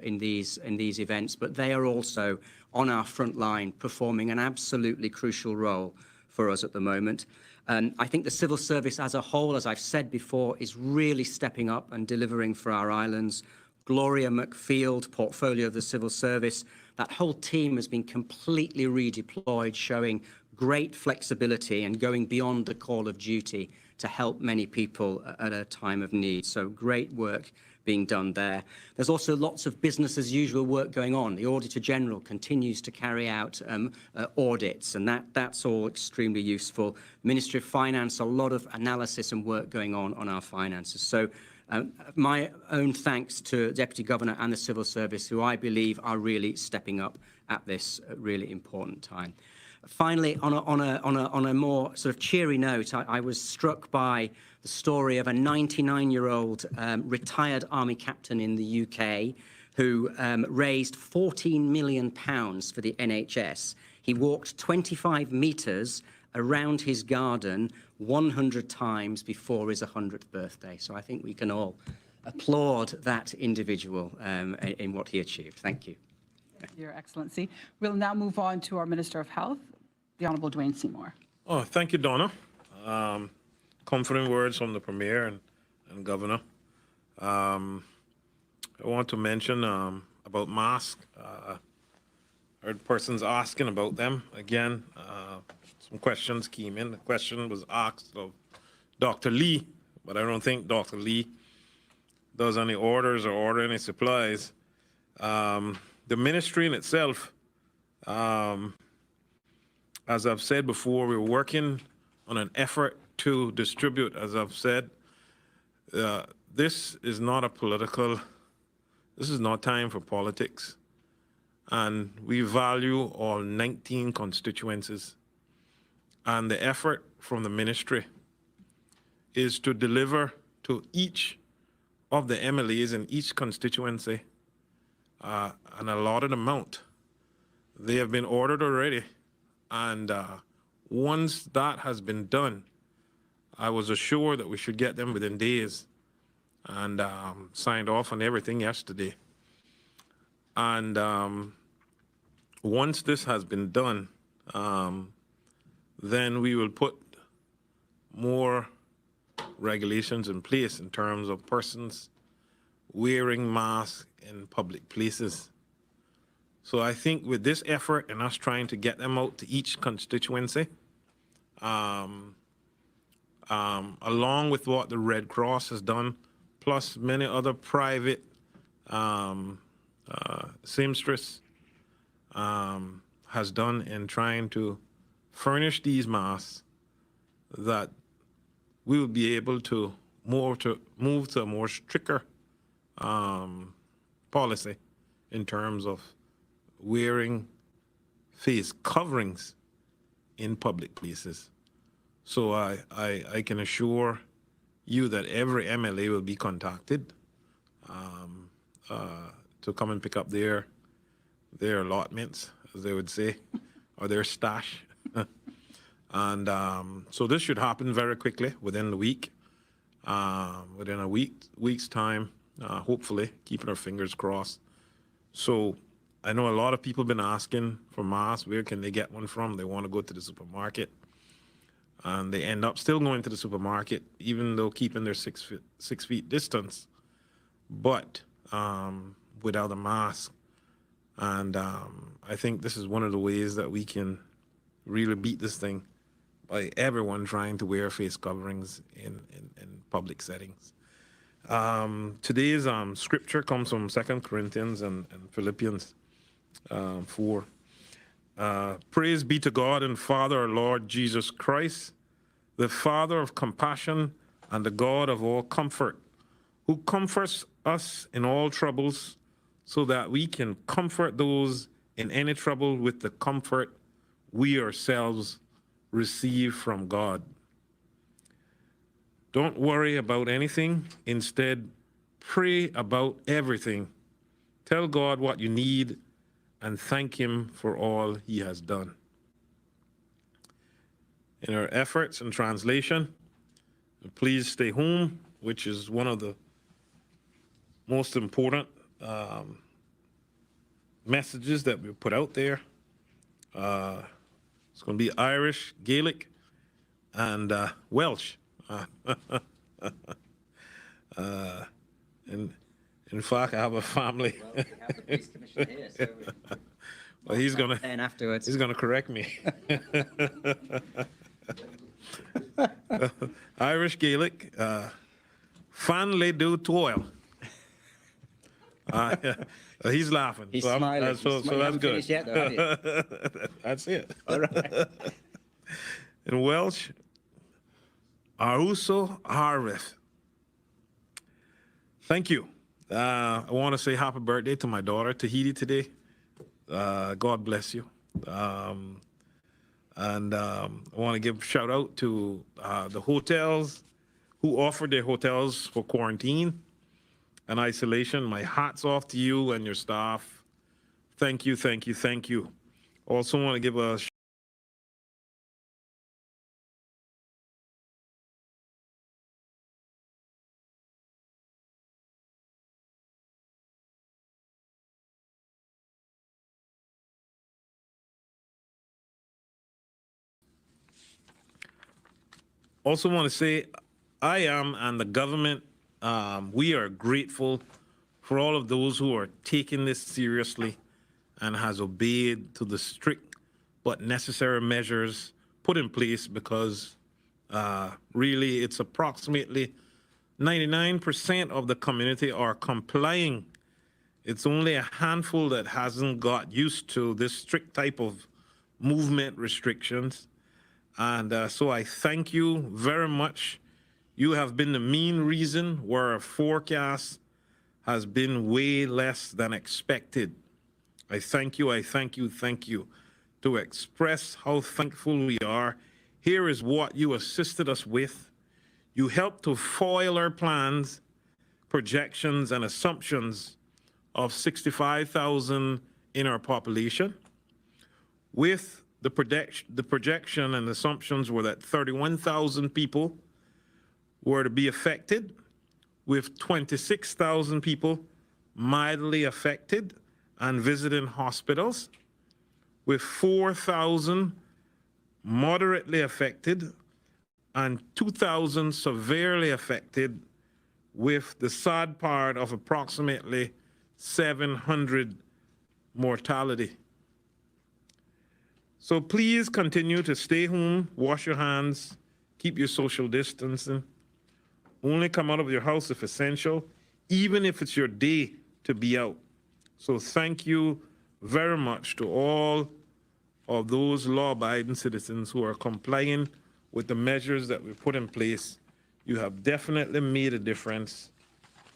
in these events, but they are also on our front line, performing an absolutely crucial role for us at the moment. I think the civil service as a whole, as I've said before, is really stepping up and delivering for our islands. Gloria McField, portfolio of the civil service, that whole team has been completely redeployed, showing great flexibility and going beyond the call of duty to help many people at a time of need. So great work being done there. There's also lots of business as usual work going on. The Auditor General continues to carry out audits, and that's all extremely useful. Ministry of Finance, a lot of analysis and work going on our finances. So my own thanks to Deputy Governor and the Civil Service, who I believe are really stepping up at this really important time. Finally, on a more sort of cheery note, I was struck by the story of a 99-year-old retired army captain in the UK who raised £14 million for the NHS. He walked 25 metres around his garden 100 times before his 100th birthday. So I think we can all applaud that individual in what he achieved. Thank you. Your Excellency. We'll now move on to our Minister of Health, the Honourable Dwayne Seymour. Oh, thank you, Donna. Comforting words from the Premier and Governor. I want to mention about masks. Heard persons asking about them. Again, some questions came in. The question was asked of Dr. Lee, but I don't think Dr. Lee does any orders or order any supplies. The ministry in itself, as I've said before, we're working on an effort to distribute, as I've said. This is not this is not time for politics. And we value all 19 constituencies. And the effort from the ministry is to deliver to each of the MLAs in each constituency an allotted amount. They have been ordered already. And once that has been done, I was assured that we should get them within days, and signed off on everything yesterday. And once this has been done, then we will put more regulations in place in terms of persons wearing masks in public places. So I think with this effort and us trying to get them out to each constituency, along with what the Red Cross has done, plus many other private seamstress has done in trying to furnish these masks, that we will be able to move to a more stricter policy in terms of wearing face coverings in public places. So I can assure you that every MLA will be contacted to come and pick up their allotments, as they would say, or their stash. And so this should happen very quickly, within the week, within a week's time, hopefully, keeping our fingers crossed. So I know a lot of people have been asking for masks. Where can they get one from? They want to go to the supermarket. And they end up still going to the supermarket, even though keeping their 6 feet distance, but without a mask. And I think this is one of the ways that we can really beat this thing, by everyone trying to wear face coverings in public settings. Today's scripture comes from 2 Corinthians and Philippians 4. Praise be to God and Father, our Lord Jesus Christ, the Father of compassion and the God of all comfort, who comforts us in all troubles, so that we can comfort those in any trouble with the comfort we ourselves receive from God. Don't worry about anything. Instead, pray about everything. Tell God what you need and thank Him for all He has done. In our efforts and translation, please stay home, which is one of the most important messages that we put out there. It's going to be Irish, Gaelic, and Welsh. In fact, I have a family. Well, we have the police commission here, so well, he's going to. And afterwards, he's going to correct me. Irish, Gaelic, fan le do toil. He's laughing. He's so smiling. So that's good. Yet, though, have you? That's it. All right. In Welsh, Aruso Harveth. Thank you. I want to say happy birthday to my daughter, Tahiti, today. God bless you. And I want to give a shout out to the hotels who offered their hotels for quarantine and isolation. My hat's off to you and your staff. Thank you, thank you, thank you. Also want to give a also want to say I am and the government, we are grateful for all of those who are taking this seriously and has obeyed to the strict but necessary measures put in place, because really it's approximately 99% of the community are complying. It's only a handful that hasn't got used to this strict type of movement restrictions. And so I thank you very much. You have been the main reason where our forecast has been way less than expected. I thank you, I thank you, thank you. To express how thankful we are, here is what you assisted us with. You helped to foil our plans, projections, and assumptions of 65,000 in our population. With the projection and assumptions were that 31,000 people were to be affected, with 26,000 people mildly affected and visiting hospitals, with 4,000 moderately affected and 2,000 severely affected, with the sad part of approximately 700 mortality. So please continue to stay home, wash your hands, keep your social distancing. Only come out of your house if essential, even if it's your day to be out. So thank you very much to all of those law-abiding citizens who are complying with the measures that we put in place. You have definitely made a difference,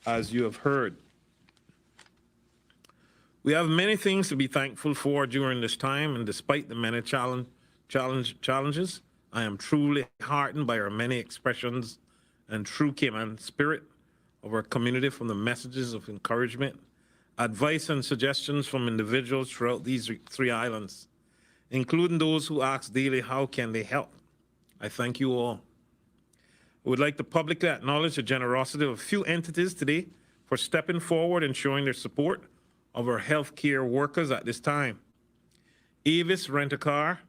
as you have heard. We have many things to be thankful for during this time, and despite the many challenges, I am truly heartened by our many expressions and true Cayman spirit of our community, from the messages of encouragement, advice, and suggestions from individuals throughout these 3 islands, including those who ask daily, how can they help? I thank you all. I would like to publicly acknowledge the generosity of a few entities today for stepping forward and showing their support of our healthcare workers at this time. Avis Rent-A-Car,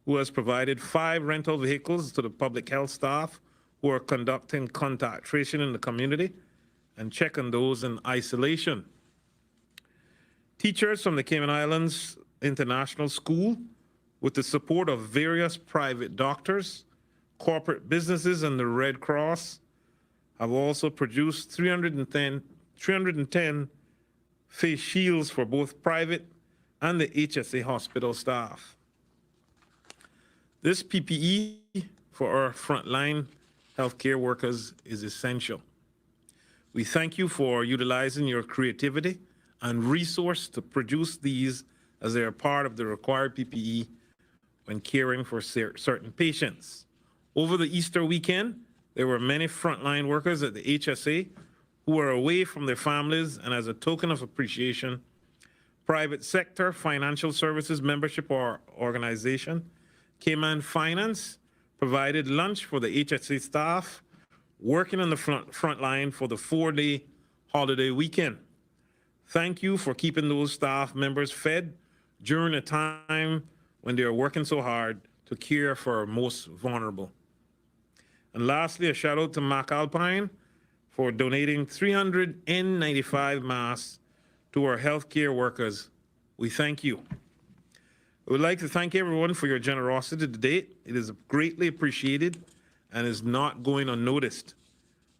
who has provided 5 rental vehicles to the public health staff who are conducting contact tracing in the community and checking those in isolation. Teachers from the Cayman Islands International School, with the support of various private doctors, corporate businesses, and the Red Cross, have also produced 310 face shields for both private and the HSA hospital staff. This PPE for our frontline healthcare workers is essential. We thank you for utilizing your creativity and resource to produce these, as they are part of the required PPE when caring for certain patients. Over the Easter weekend, there were many frontline workers at the HSA who were away from their families, and as a token of appreciation, private sector financial services membership or organization, Cayman Finance, provided lunch for the HSA staff working on the front line for the 4-day holiday weekend. Thank you for keeping those staff members fed during a time when they are working so hard to care for our most vulnerable. And lastly, a shout out to Mac Alpine for donating 300 N95 masks to our healthcare workers. We thank you. I would like to thank everyone for your generosity to date. It is greatly appreciated and is not going unnoticed.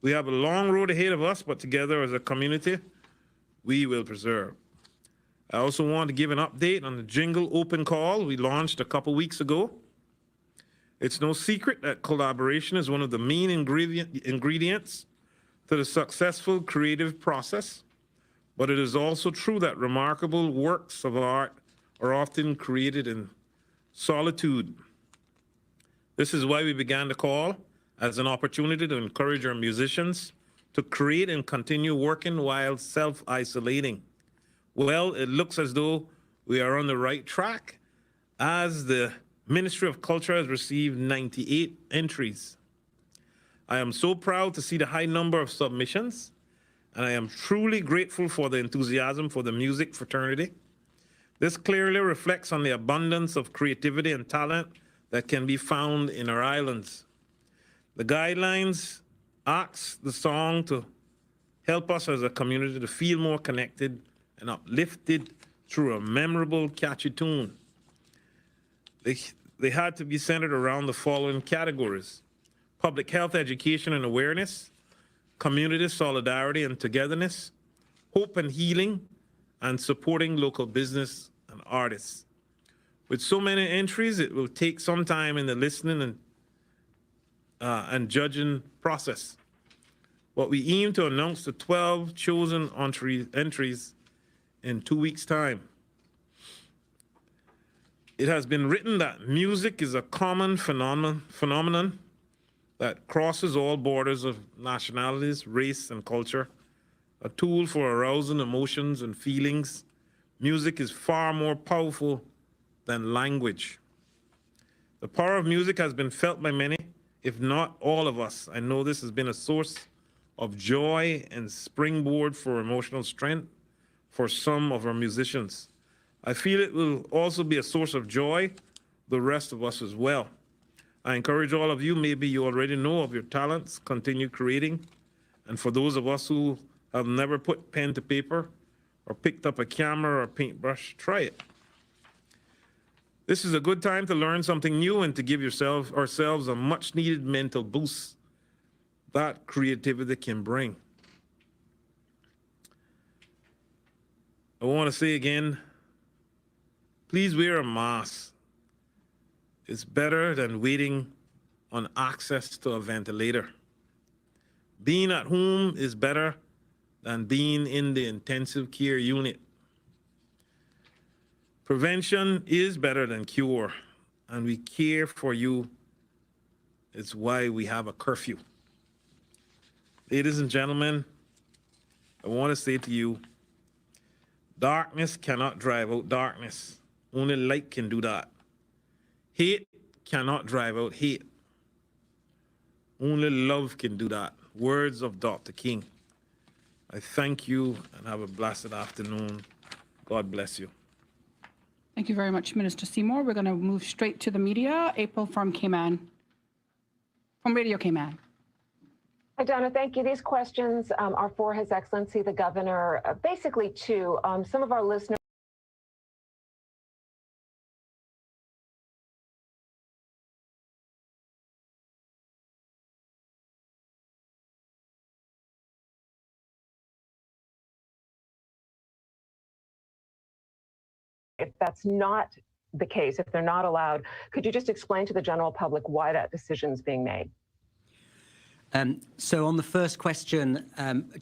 We have a long road ahead of us, but together as a community, we will persevere. I also want to give an update on the Jingle Open Call we launched a couple weeks ago. It's no secret that collaboration is one of the main ingredients to the successful creative process, but it is also true that remarkable works of art are often created in solitude. This is why we began the call as an opportunity to encourage our musicians to create and continue working while self-isolating. Well, it looks as though we are on the right track, as the Ministry of Culture has received 98 entries. I am so proud to see the high number of submissions, and I am truly grateful for the enthusiasm for the music fraternity. This clearly reflects on the abundance of creativity and talent that can be found in our islands. The guidelines ask the song to help us as a community to feel more connected and uplifted through a memorable, catchy tune. They had to be centered around the following categories: public health education and awareness, community solidarity and togetherness, hope and healing, and supporting local business and artists. With so many entries, it will take some time in the listening and judging process. But we aim to announce the 12 chosen entries in 2 weeks' time. It has been written that music is a common phenomenon that crosses all borders of nationalities, race, and culture, a tool for arousing emotions and feelings. Music is far more powerful than language. The power of music has been felt by many, if not all of us. I know this has been a source of joy and springboard for emotional strength for some of our musicians. I feel it will also be a source of joy for the rest of us as well. I encourage all of you, maybe you already know of your talents, continue creating. And for those of us who have never put pen to paper or picked up a camera or a paintbrush, try it. This is a good time to learn something new and to give ourselves a much needed mental boost that creativity can bring. I want to say again, please wear a mask. It's better than waiting on access to a ventilator. Being at home is better than being in the intensive care unit. Prevention is better than cure, and we care for you. It's why we have a curfew. Ladies and gentlemen, I want to say to you, darkness cannot drive out darkness. Only light can do that. Hate cannot drive out hate. Only love can do that. Words of Dr. King. I thank you and have a blessed afternoon. God bless you. Thank you very much, Minister Seymour. We're going to move straight to the media. April from Cayman, from Radio Cayman. Hi, Donna. Thank you. These questions are for His Excellency the Governor. Basically, two. Some of our listeners. If that's not the case, if they're not allowed, could you just explain to the general public why that decision is being made? So on the first question,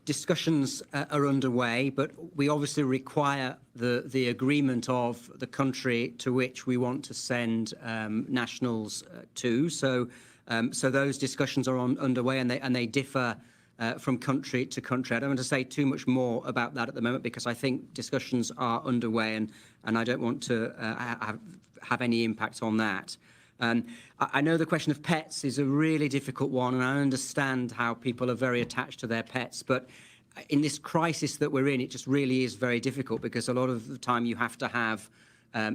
discussions are underway, but we obviously require the agreement of the country to which we want to send nationals to. So those discussions are underway, and they differ from country to country. I don't want to say too much more about that at the moment because I think discussions are underway, and I don't want to have any impact on that. I know the question of pets is a really difficult one, and I understand how people are very attached to their pets, but in this crisis that we're in, it just really is very difficult because a lot of the time you have to have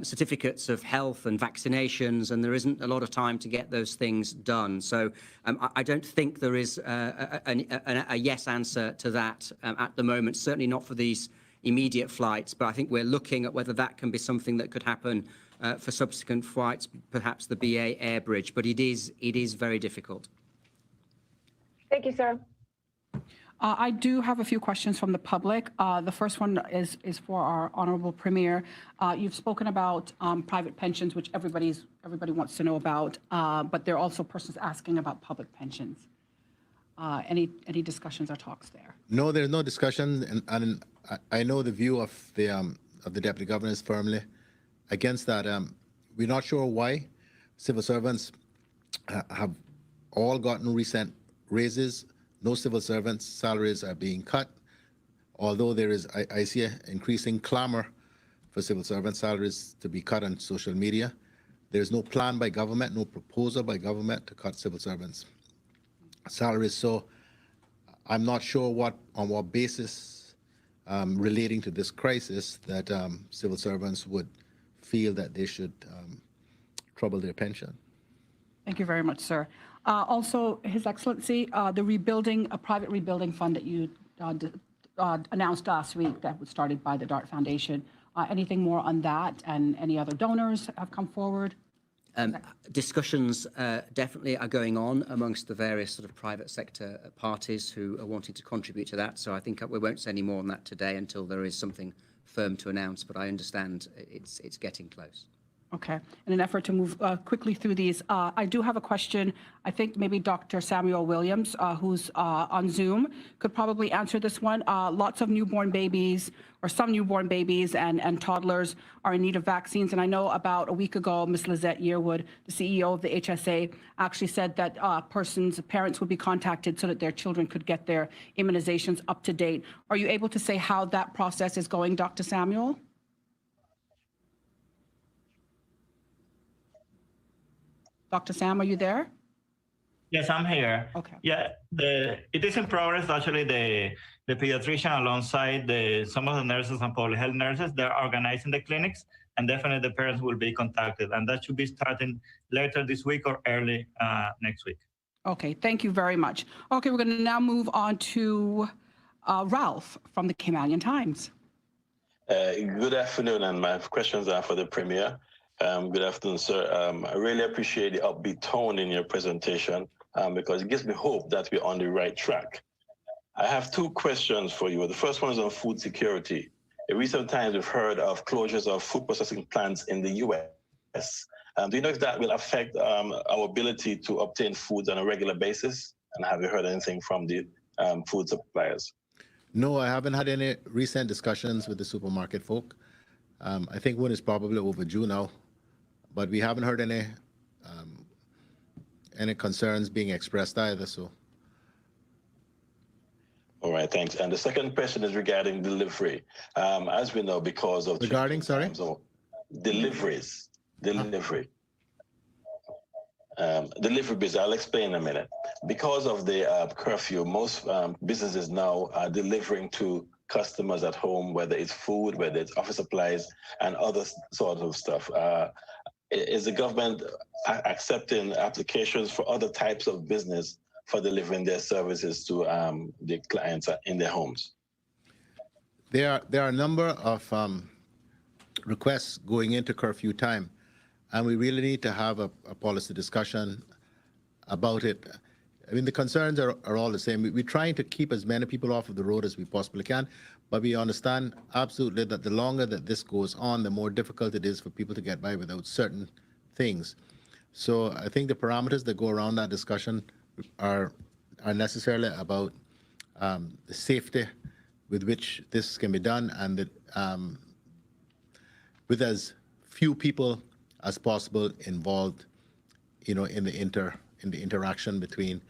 certificates of health and vaccinations, and there isn't a lot of time to get those things done. So I don't think there is a yes answer to that at the moment, certainly not for these immediate flights, but I think we're looking at whether that can be something that could happen for subsequent flights, perhaps the BA air bridge, but it is very difficult. Thank you, sir. I do have a few questions from the public. The first one is for our Honourable Premier. You've spoken about private pensions, which everybody wants to know about, but there are also persons asking about public pensions. Any discussions or talks there? No, there's no discussion, and I know the view of the Deputy Governor is firmly against that. We're not sure why civil servants have all gotten recent raises. No civil servants' salaries are being cut, although there is, I see an increasing clamor for civil servant salaries to be cut on social media. There's no plan by government, no proposal by government to cut civil servants' salaries. So I'm not sure on what basis relating to this crisis that civil servants would feel that they should trouble their pension. Thank you very much, sir. Also, His Excellency, the private rebuilding fund that you announced last week that was started by the DART Foundation. Anything more on that, and any other donors have come forward? Discussions definitely are going on amongst the various sort of private sector parties who are wanting to contribute to that. So I think we won't say any more on that today until there is something firm to announce, but I understand it's getting close. Okay. In an effort to move quickly through these, I do have a question. I think maybe Dr. Samuel Williams, who's on Zoom, could probably answer this one. Lots of newborn babies, or some newborn babies and toddlers are in need of vaccines. And I know about a week ago, Ms. Lizette Yearwood, the CEO of the HSA, actually said that parents would be contacted so that their children could get their immunizations up to date. Are you able to say how that process is going, Dr. Samuel? Dr. Sam, are you there? Yes, I'm here. Okay. Yeah, it is in progress. Actually, the pediatrician alongside some of the nurses and public health nurses, they're organizing the clinics, and definitely the parents will be contacted. And that should be starting later this week or early next week. Okay, thank you very much. Okay, we're going to now move on to Ralph from the Caymanian Times. Good afternoon, and my questions are for the Premier. Good afternoon, sir. I really appreciate the upbeat tone in your presentation because it gives me hope that we're on the right track. I have two questions for you. The first one is on food security. In recent times, we've heard of closures of food processing plants in the U.S. requests. Do you know if that will affect our ability to obtain food on a regular basis? And have you heard anything from the food suppliers? No, I haven't had any recent discussions with the supermarket folk. I think one is probably overdue now, but we haven't heard any concerns being expressed either. So. All right, thanks. And the second question is regarding delivery. As we know, because of regarding, sorry, deliveries, delivery. Delivery business, I'll explain in a minute. Because of the curfew, most businesses now are delivering to customers at home, whether it's food, whether it's office supplies, and other sort of stuff. Is the government accepting applications for other types of business for delivering their services to the clients in their homes? There are a number of requests going into curfew time, and we really need to have a policy discussion about it. I mean, the concerns are all the same. We're trying to keep as many people off of the road as we possibly can, but we understand absolutely that the longer that this goes on, the more difficult it is for people to get by without certain things. So I think the parameters that go around that discussion are necessarily about the safety with which this can be done, and that with as few people as possible involved, in the interaction between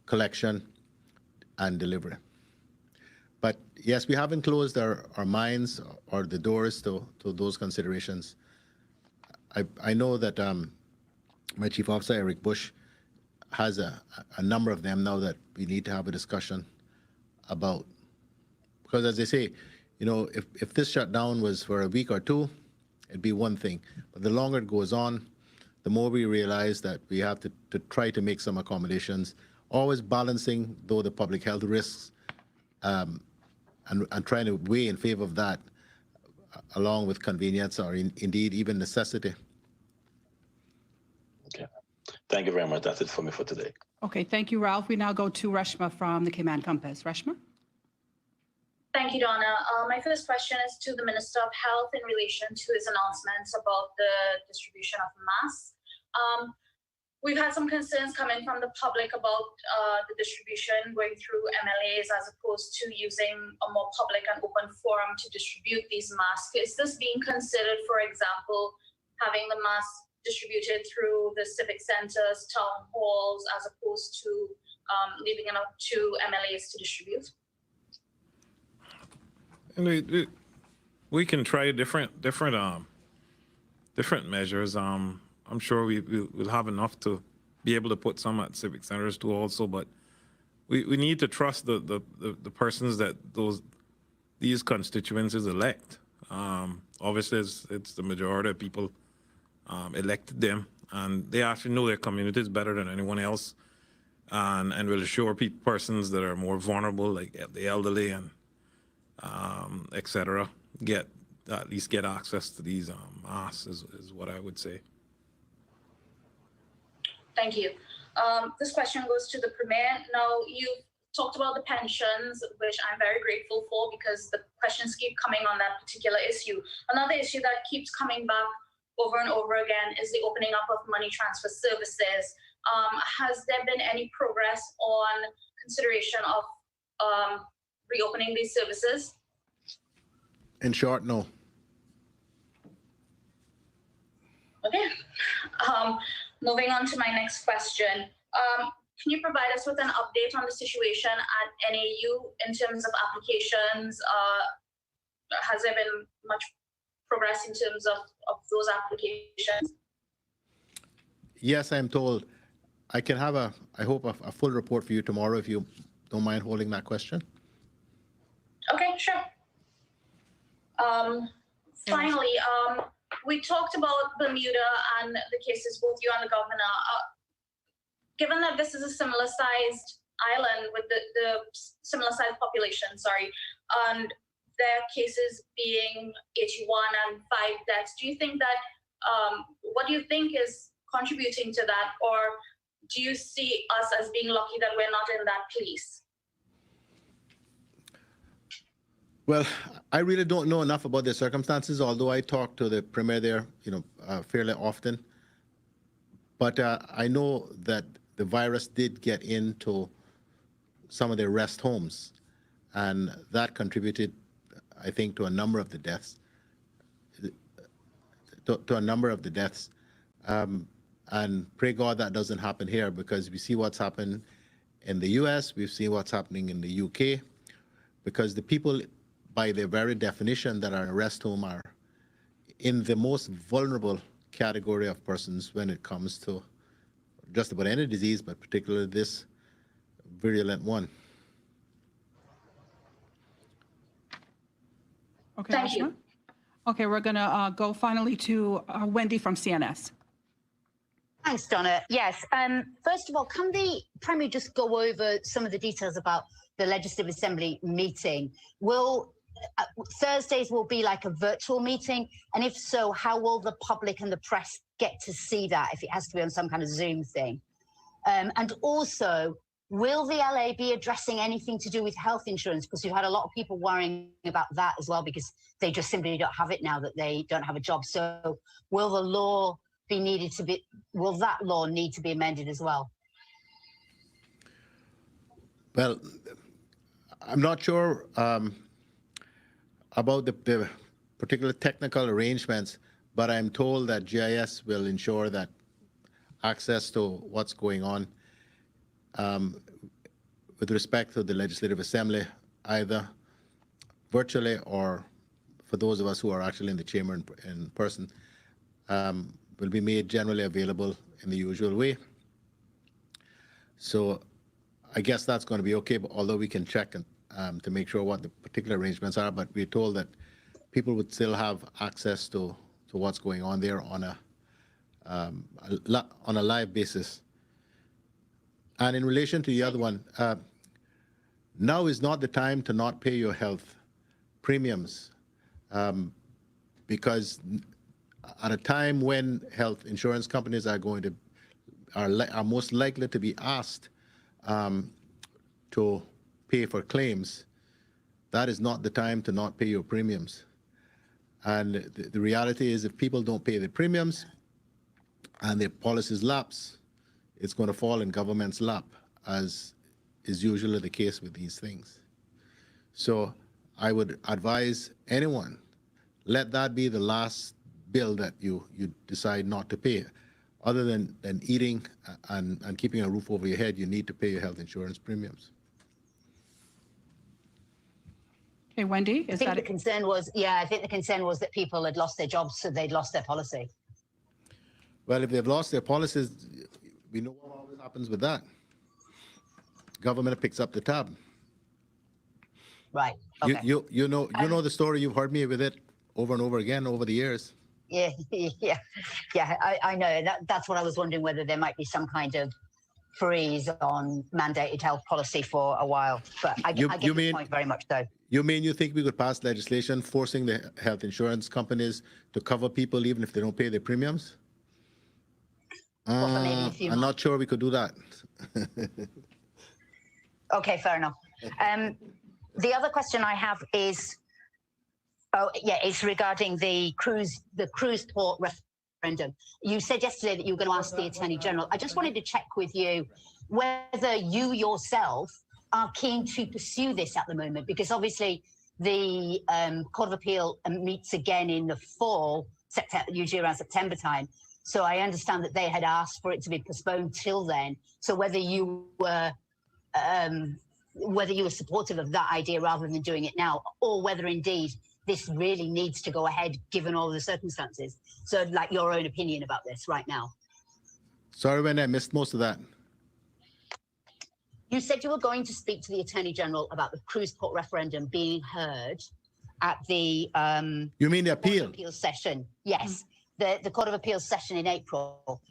collection and delivery. But yes, we haven't closed our minds or the doors to those considerations. I know that my Chief Officer, Eric Bush, has a number of them now that we need to have a discussion about. Because as they say, if this shutdown was for a week or two, it'd be one thing. But the longer it goes on, the more we realize that we have to try to make some accommodations, always balancing, though, the public health risks and trying to weigh in favor of that, along with convenience or indeed even necessity. Okay. Thank you very much. That's it for me for today. Okay, thank you, Ralph. We now go to Reshma from the Cayman Compass. Reshma? Thank you, Donna. My first question is to the Minister of Health in relation to his announcements about the distribution of masks. We've had some concerns coming from the public about the distribution going through MLAs as opposed to using a more public and open forum to distribute these masks. Is this being considered, for example, having the masks distributed through the civic centers, town halls, as opposed to leaving it up to MLAs to distribute? We can try different measures. I'm sure we'll have enough to be able to put some at civic centers too also, but we need to trust the persons that these constituencies elect. Obviously, it's the majority of people elected them, and they actually know their communities better than anyone else, and will assure persons that are more vulnerable, like the elderly and etc., at least get access to these masks is what I would say. Thank you. This question goes to the Premier. Now, you talked about the pensions, which I'm very grateful for because the questions keep coming on that particular issue. Another issue that keeps coming back over and over again is the opening up of money transfer services. Has there been any progress on consideration of reopening these services? In short, no. Okay. Moving on to my next question. Can you provide us with an update on the situation at NAU in terms of applications? Has there been much progress in terms of those applications? Yes, I'm told. I can have I hope, a full report for you tomorrow if you don't mind holding that question. Okay, sure. Finally, we talked about Bermuda and the cases, both you and the governor. Given that this is a similar sized island with the similar sized population, and their cases being 81 and 5 deaths, do you think that, what do you think is contributing to that? Or do you see us as being lucky that we're not in that place? Well, I really don't know enough about the circumstances, although I talk to the premier there, fairly often. But I know that the virus did get into some of the rest homes, and that contributed, I think, to a number of the deaths. And pray God that doesn't happen here, because we see what's happened in the US, we've seen what's happening in the UK, because the people, by their very definition, that are in a rest home are in the most vulnerable category of persons when it comes to just about any disease, but particularly this virulent one. Okay, Thank Ashma. you. Okay, we're going to go finally to Wendy from CNS. Thanks, Donna. Yes. First of all, can the Premier just go over some of the details about the Legislative Assembly meeting? Will Thursdays will be like a virtual meeting? And if so, how will the public and the press get to see that if it has to be on some kind of Zoom thing? And also, will the LA be addressing anything to do with health insurance? Because we've had a lot of people worrying about that as well, because they just simply don't have it now that they don't have a job. So will the law be needed to be, will that law need to be amended as well? Well, I'm not sure about the particular technical arrangements, but I'm told that GIS will ensure that access to what's going on with respect to the Legislative Assembly, either virtually or for those of us who are actually in the chamber in person, will be made generally available in the usual way. So I guess that's going to be okay, but although we can check to make sure what the particular arrangements are, but we're told that people would still have access to what's going on there on a live basis. And in relation to the other one, now is not the time to not pay your health premiums, because at a time when health insurance companies are going to are most likely to be asked to pay for claims, that is not the time to not pay your premiums. And the reality is, if people don't pay the premiums and their policies lapse, it's going to fall in government's lap, as is usually the case with these things. So I would advise anyone, let that be the last bill that you decide not to pay. Other than eating and keeping a roof over your head, you need to pay your health insurance premiums. Okay, Wendy, I think the concern was, I think the concern was that people had lost their jobs, so they'd lost their policy. Well, if they've lost their policies, we know what always happens with that. Government picks up the tab. Right. Okay. You know the story. You've heard me with it over and over again over the years. Yeah. I know that's what I was wondering, whether there might be some kind of freeze on mandated health policy for a while. But I get the point very much so. You mean you think we could pass legislation forcing the health insurance companies to cover people even if they don't pay their premiums? I'm not sure we could do that. Okay, fair enough. The other question I have is, it's regarding the cruise port referendum. You said yesterday that you were going to ask the Attorney General. I just wanted to check with you whether you yourself are keen to pursue this at the moment, because obviously the Court of Appeal meets again in the fall, usually around September time. So I understand that they had asked for it to be postponed till then. So whether you were supportive of that idea rather than doing it now, or whether indeed this really needs to go ahead given all the circumstances. So like your own opinion about this right now. Sorry, Wendy, I missed most of that. You said you were going to speak to the Attorney General about the cruise port referendum being heard at the you mean the appeal? Court of Appeals session? Yes, the Court of Appeals session in April.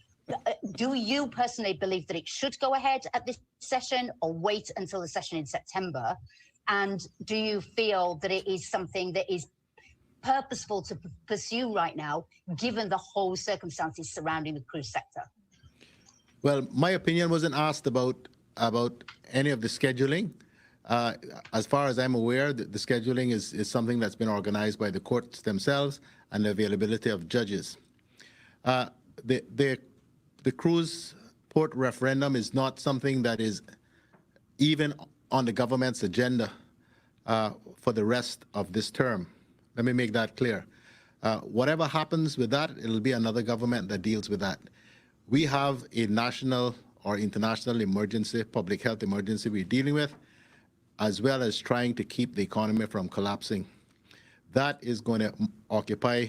Do you personally believe that it should go ahead at this session or wait until the session in September? And do you feel that it is something that is purposeful to pursue right now, given the whole circumstances surrounding the cruise sector? Well, my opinion wasn't asked about any of the scheduling. As far as I'm aware, the scheduling is something that's been organized by the courts themselves and the availability of judges. The cruise port referendum is not something that is even on the government's agenda for the rest of this term. Let me make that clear. Whatever happens with that, it'll be another government that deals with that. We have a national or international emergency, public health emergency we're dealing with, as well as trying to keep the economy from collapsing. That is going to occupy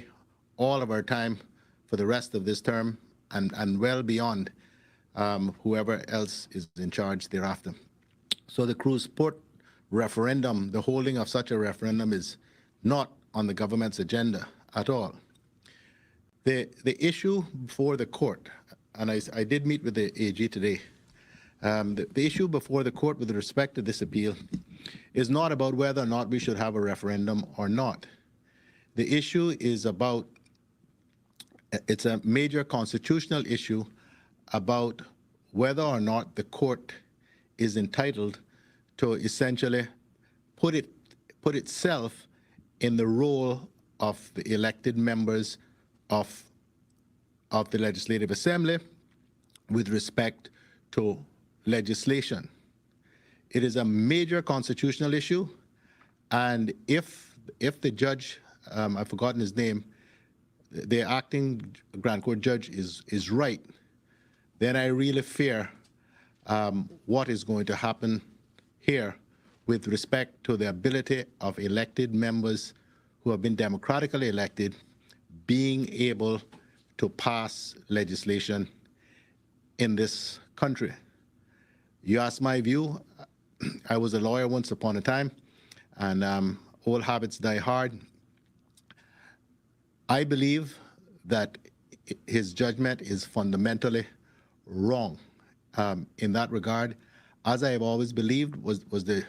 all of our time for the rest of this term and well beyond whoever else is in charge thereafter. So the cruise port referendum, the holding of such a referendum is not on the government's agenda at all. The issue before the court, and I did meet with the AG today, the issue before the court with respect to this appeal is not about whether or not we should have a referendum or not. The issue is about, it's a major constitutional issue about whether or not the court is entitled to essentially put itself in the role of the elected members of the Legislative Assembly with respect to legislation. It is a major constitutional issue, and if the judge, I've forgotten his name, the acting Grand Court judge is right, then I really fear what is going to happen here with respect to the ability of elected members who have been democratically elected being able to pass legislation in this country. You ask my view. I was a lawyer once upon a time, and old habits die hard. I believe that his judgment is fundamentally wrong in that regard, as I have always believed was the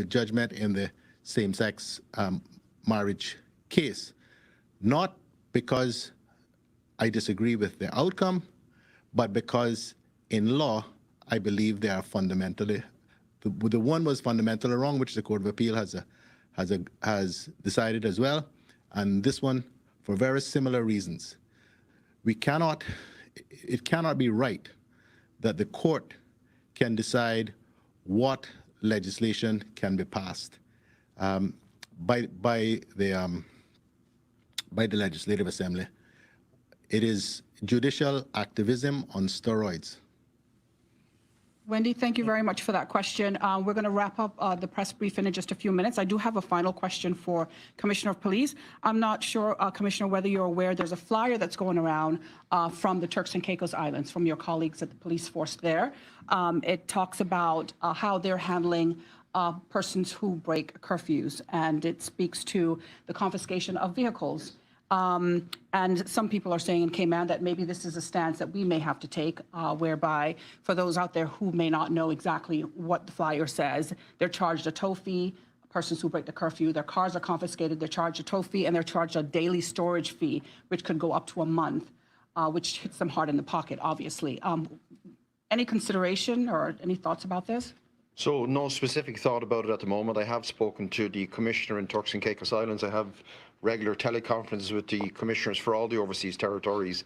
judgment in the same-sex marriage case. Not because I disagree with the outcome, but because in law, I believe they are fundamentally, the one was fundamentally wrong, which the Court of Appeal has decided as well, and this one for very similar reasons. It cannot be right that the court can decide what legislation can be passed by the Legislative Assembly. It is judicial activism on steroids. Wendy, thank you very much for that question. We're going to wrap up the press briefing in just a few minutes. I do have a final question for Commissioner of Police. I'm not sure, Commissioner, whether you're aware there's a flyer that's going around from the Turks and Caicos Islands, from your colleagues at the police force there. It talks about how they're handling persons who break curfews, and it speaks to the confiscation of vehicles. And some people are saying in Cayman that maybe this is a stance that we may have to take, whereby for those out there who may not know exactly what the flyer says, they're charged a tow fee. Persons who break the curfew, their cars are confiscated, they're charged a tow fee, and they're charged a daily storage fee, which could go up to a month, which hits them hard in the pocket, obviously. Any consideration or any thoughts about this? So no specific thought about it at the moment. I have spoken to the Commissioner in Turks and Caicos Islands. I have regular teleconferences with the commissioners for all the overseas territories,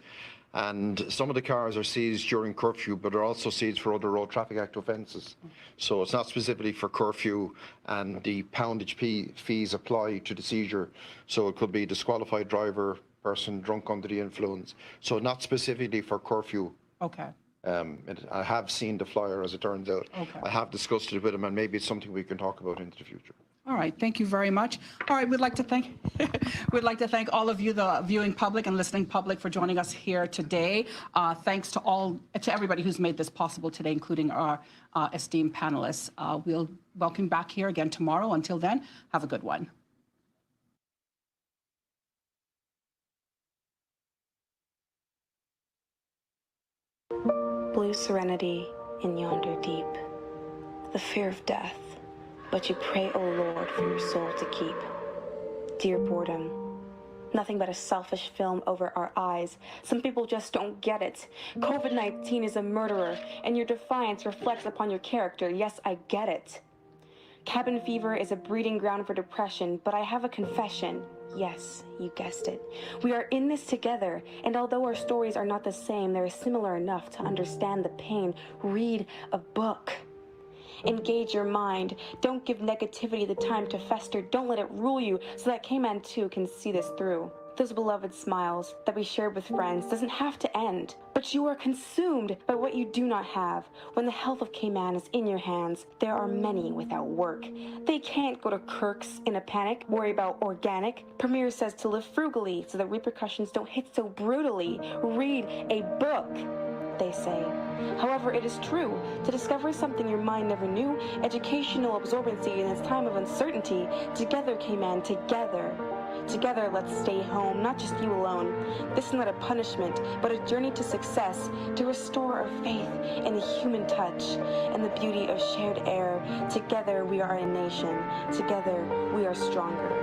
and some of the cars are seized during curfew, but are also seized for other Road Traffic Act offences. So it's not specifically for curfew, and the poundage fees apply to the seizure. So it could be disqualified driver, person drunk under the influence. So not specifically for curfew. Okay. I have seen the flyer, as it turns out. Okay. I have discussed it with him, and maybe it's something we can talk about into the future. All right, thank you very much. All right, we'd like to thank all of you, the viewing public and listening public, for joining us here today. Thanks to everybody who's made this possible today, including our esteemed panelists. We'll welcome back here again tomorrow. Until then, have a good one. Blue serenity in yonder deep, the fear of death, but you pray, O Lord, for your soul to keep. Dear boredom, nothing but a selfish film over our eyes. Some people just don't get it. COVID-19 is a murderer, and your defiance reflects upon your character. Yes, I get it. Cabin fever is a breeding ground for depression, but I have a confession. Yes, you guessed it. We are in this together, and although our stories are not the same, they're similar enough to understand the pain. Read a book. Engage your mind. Don't give negativity the time to fester. Don't let it rule you so that Cayman too can see this through. Those beloved smiles that we shared with friends doesn't have to end, but you are consumed by what you do not have. When the health of Cayman is in your hands, there are many without work. They can't go to Kirk's in a panic, worry about organic. Premier says to live frugally so the repercussions don't hit so brutally. Read a book, they say. However, it is true. To discover something your mind never knew, educational absorbency in this time of uncertainty, together, Cayman, together. Together, let's stay home, not just you alone. This is not a punishment, but a journey to success, to restore our faith in the human touch and the beauty of shared air. Together, we are a nation. Together, we are stronger.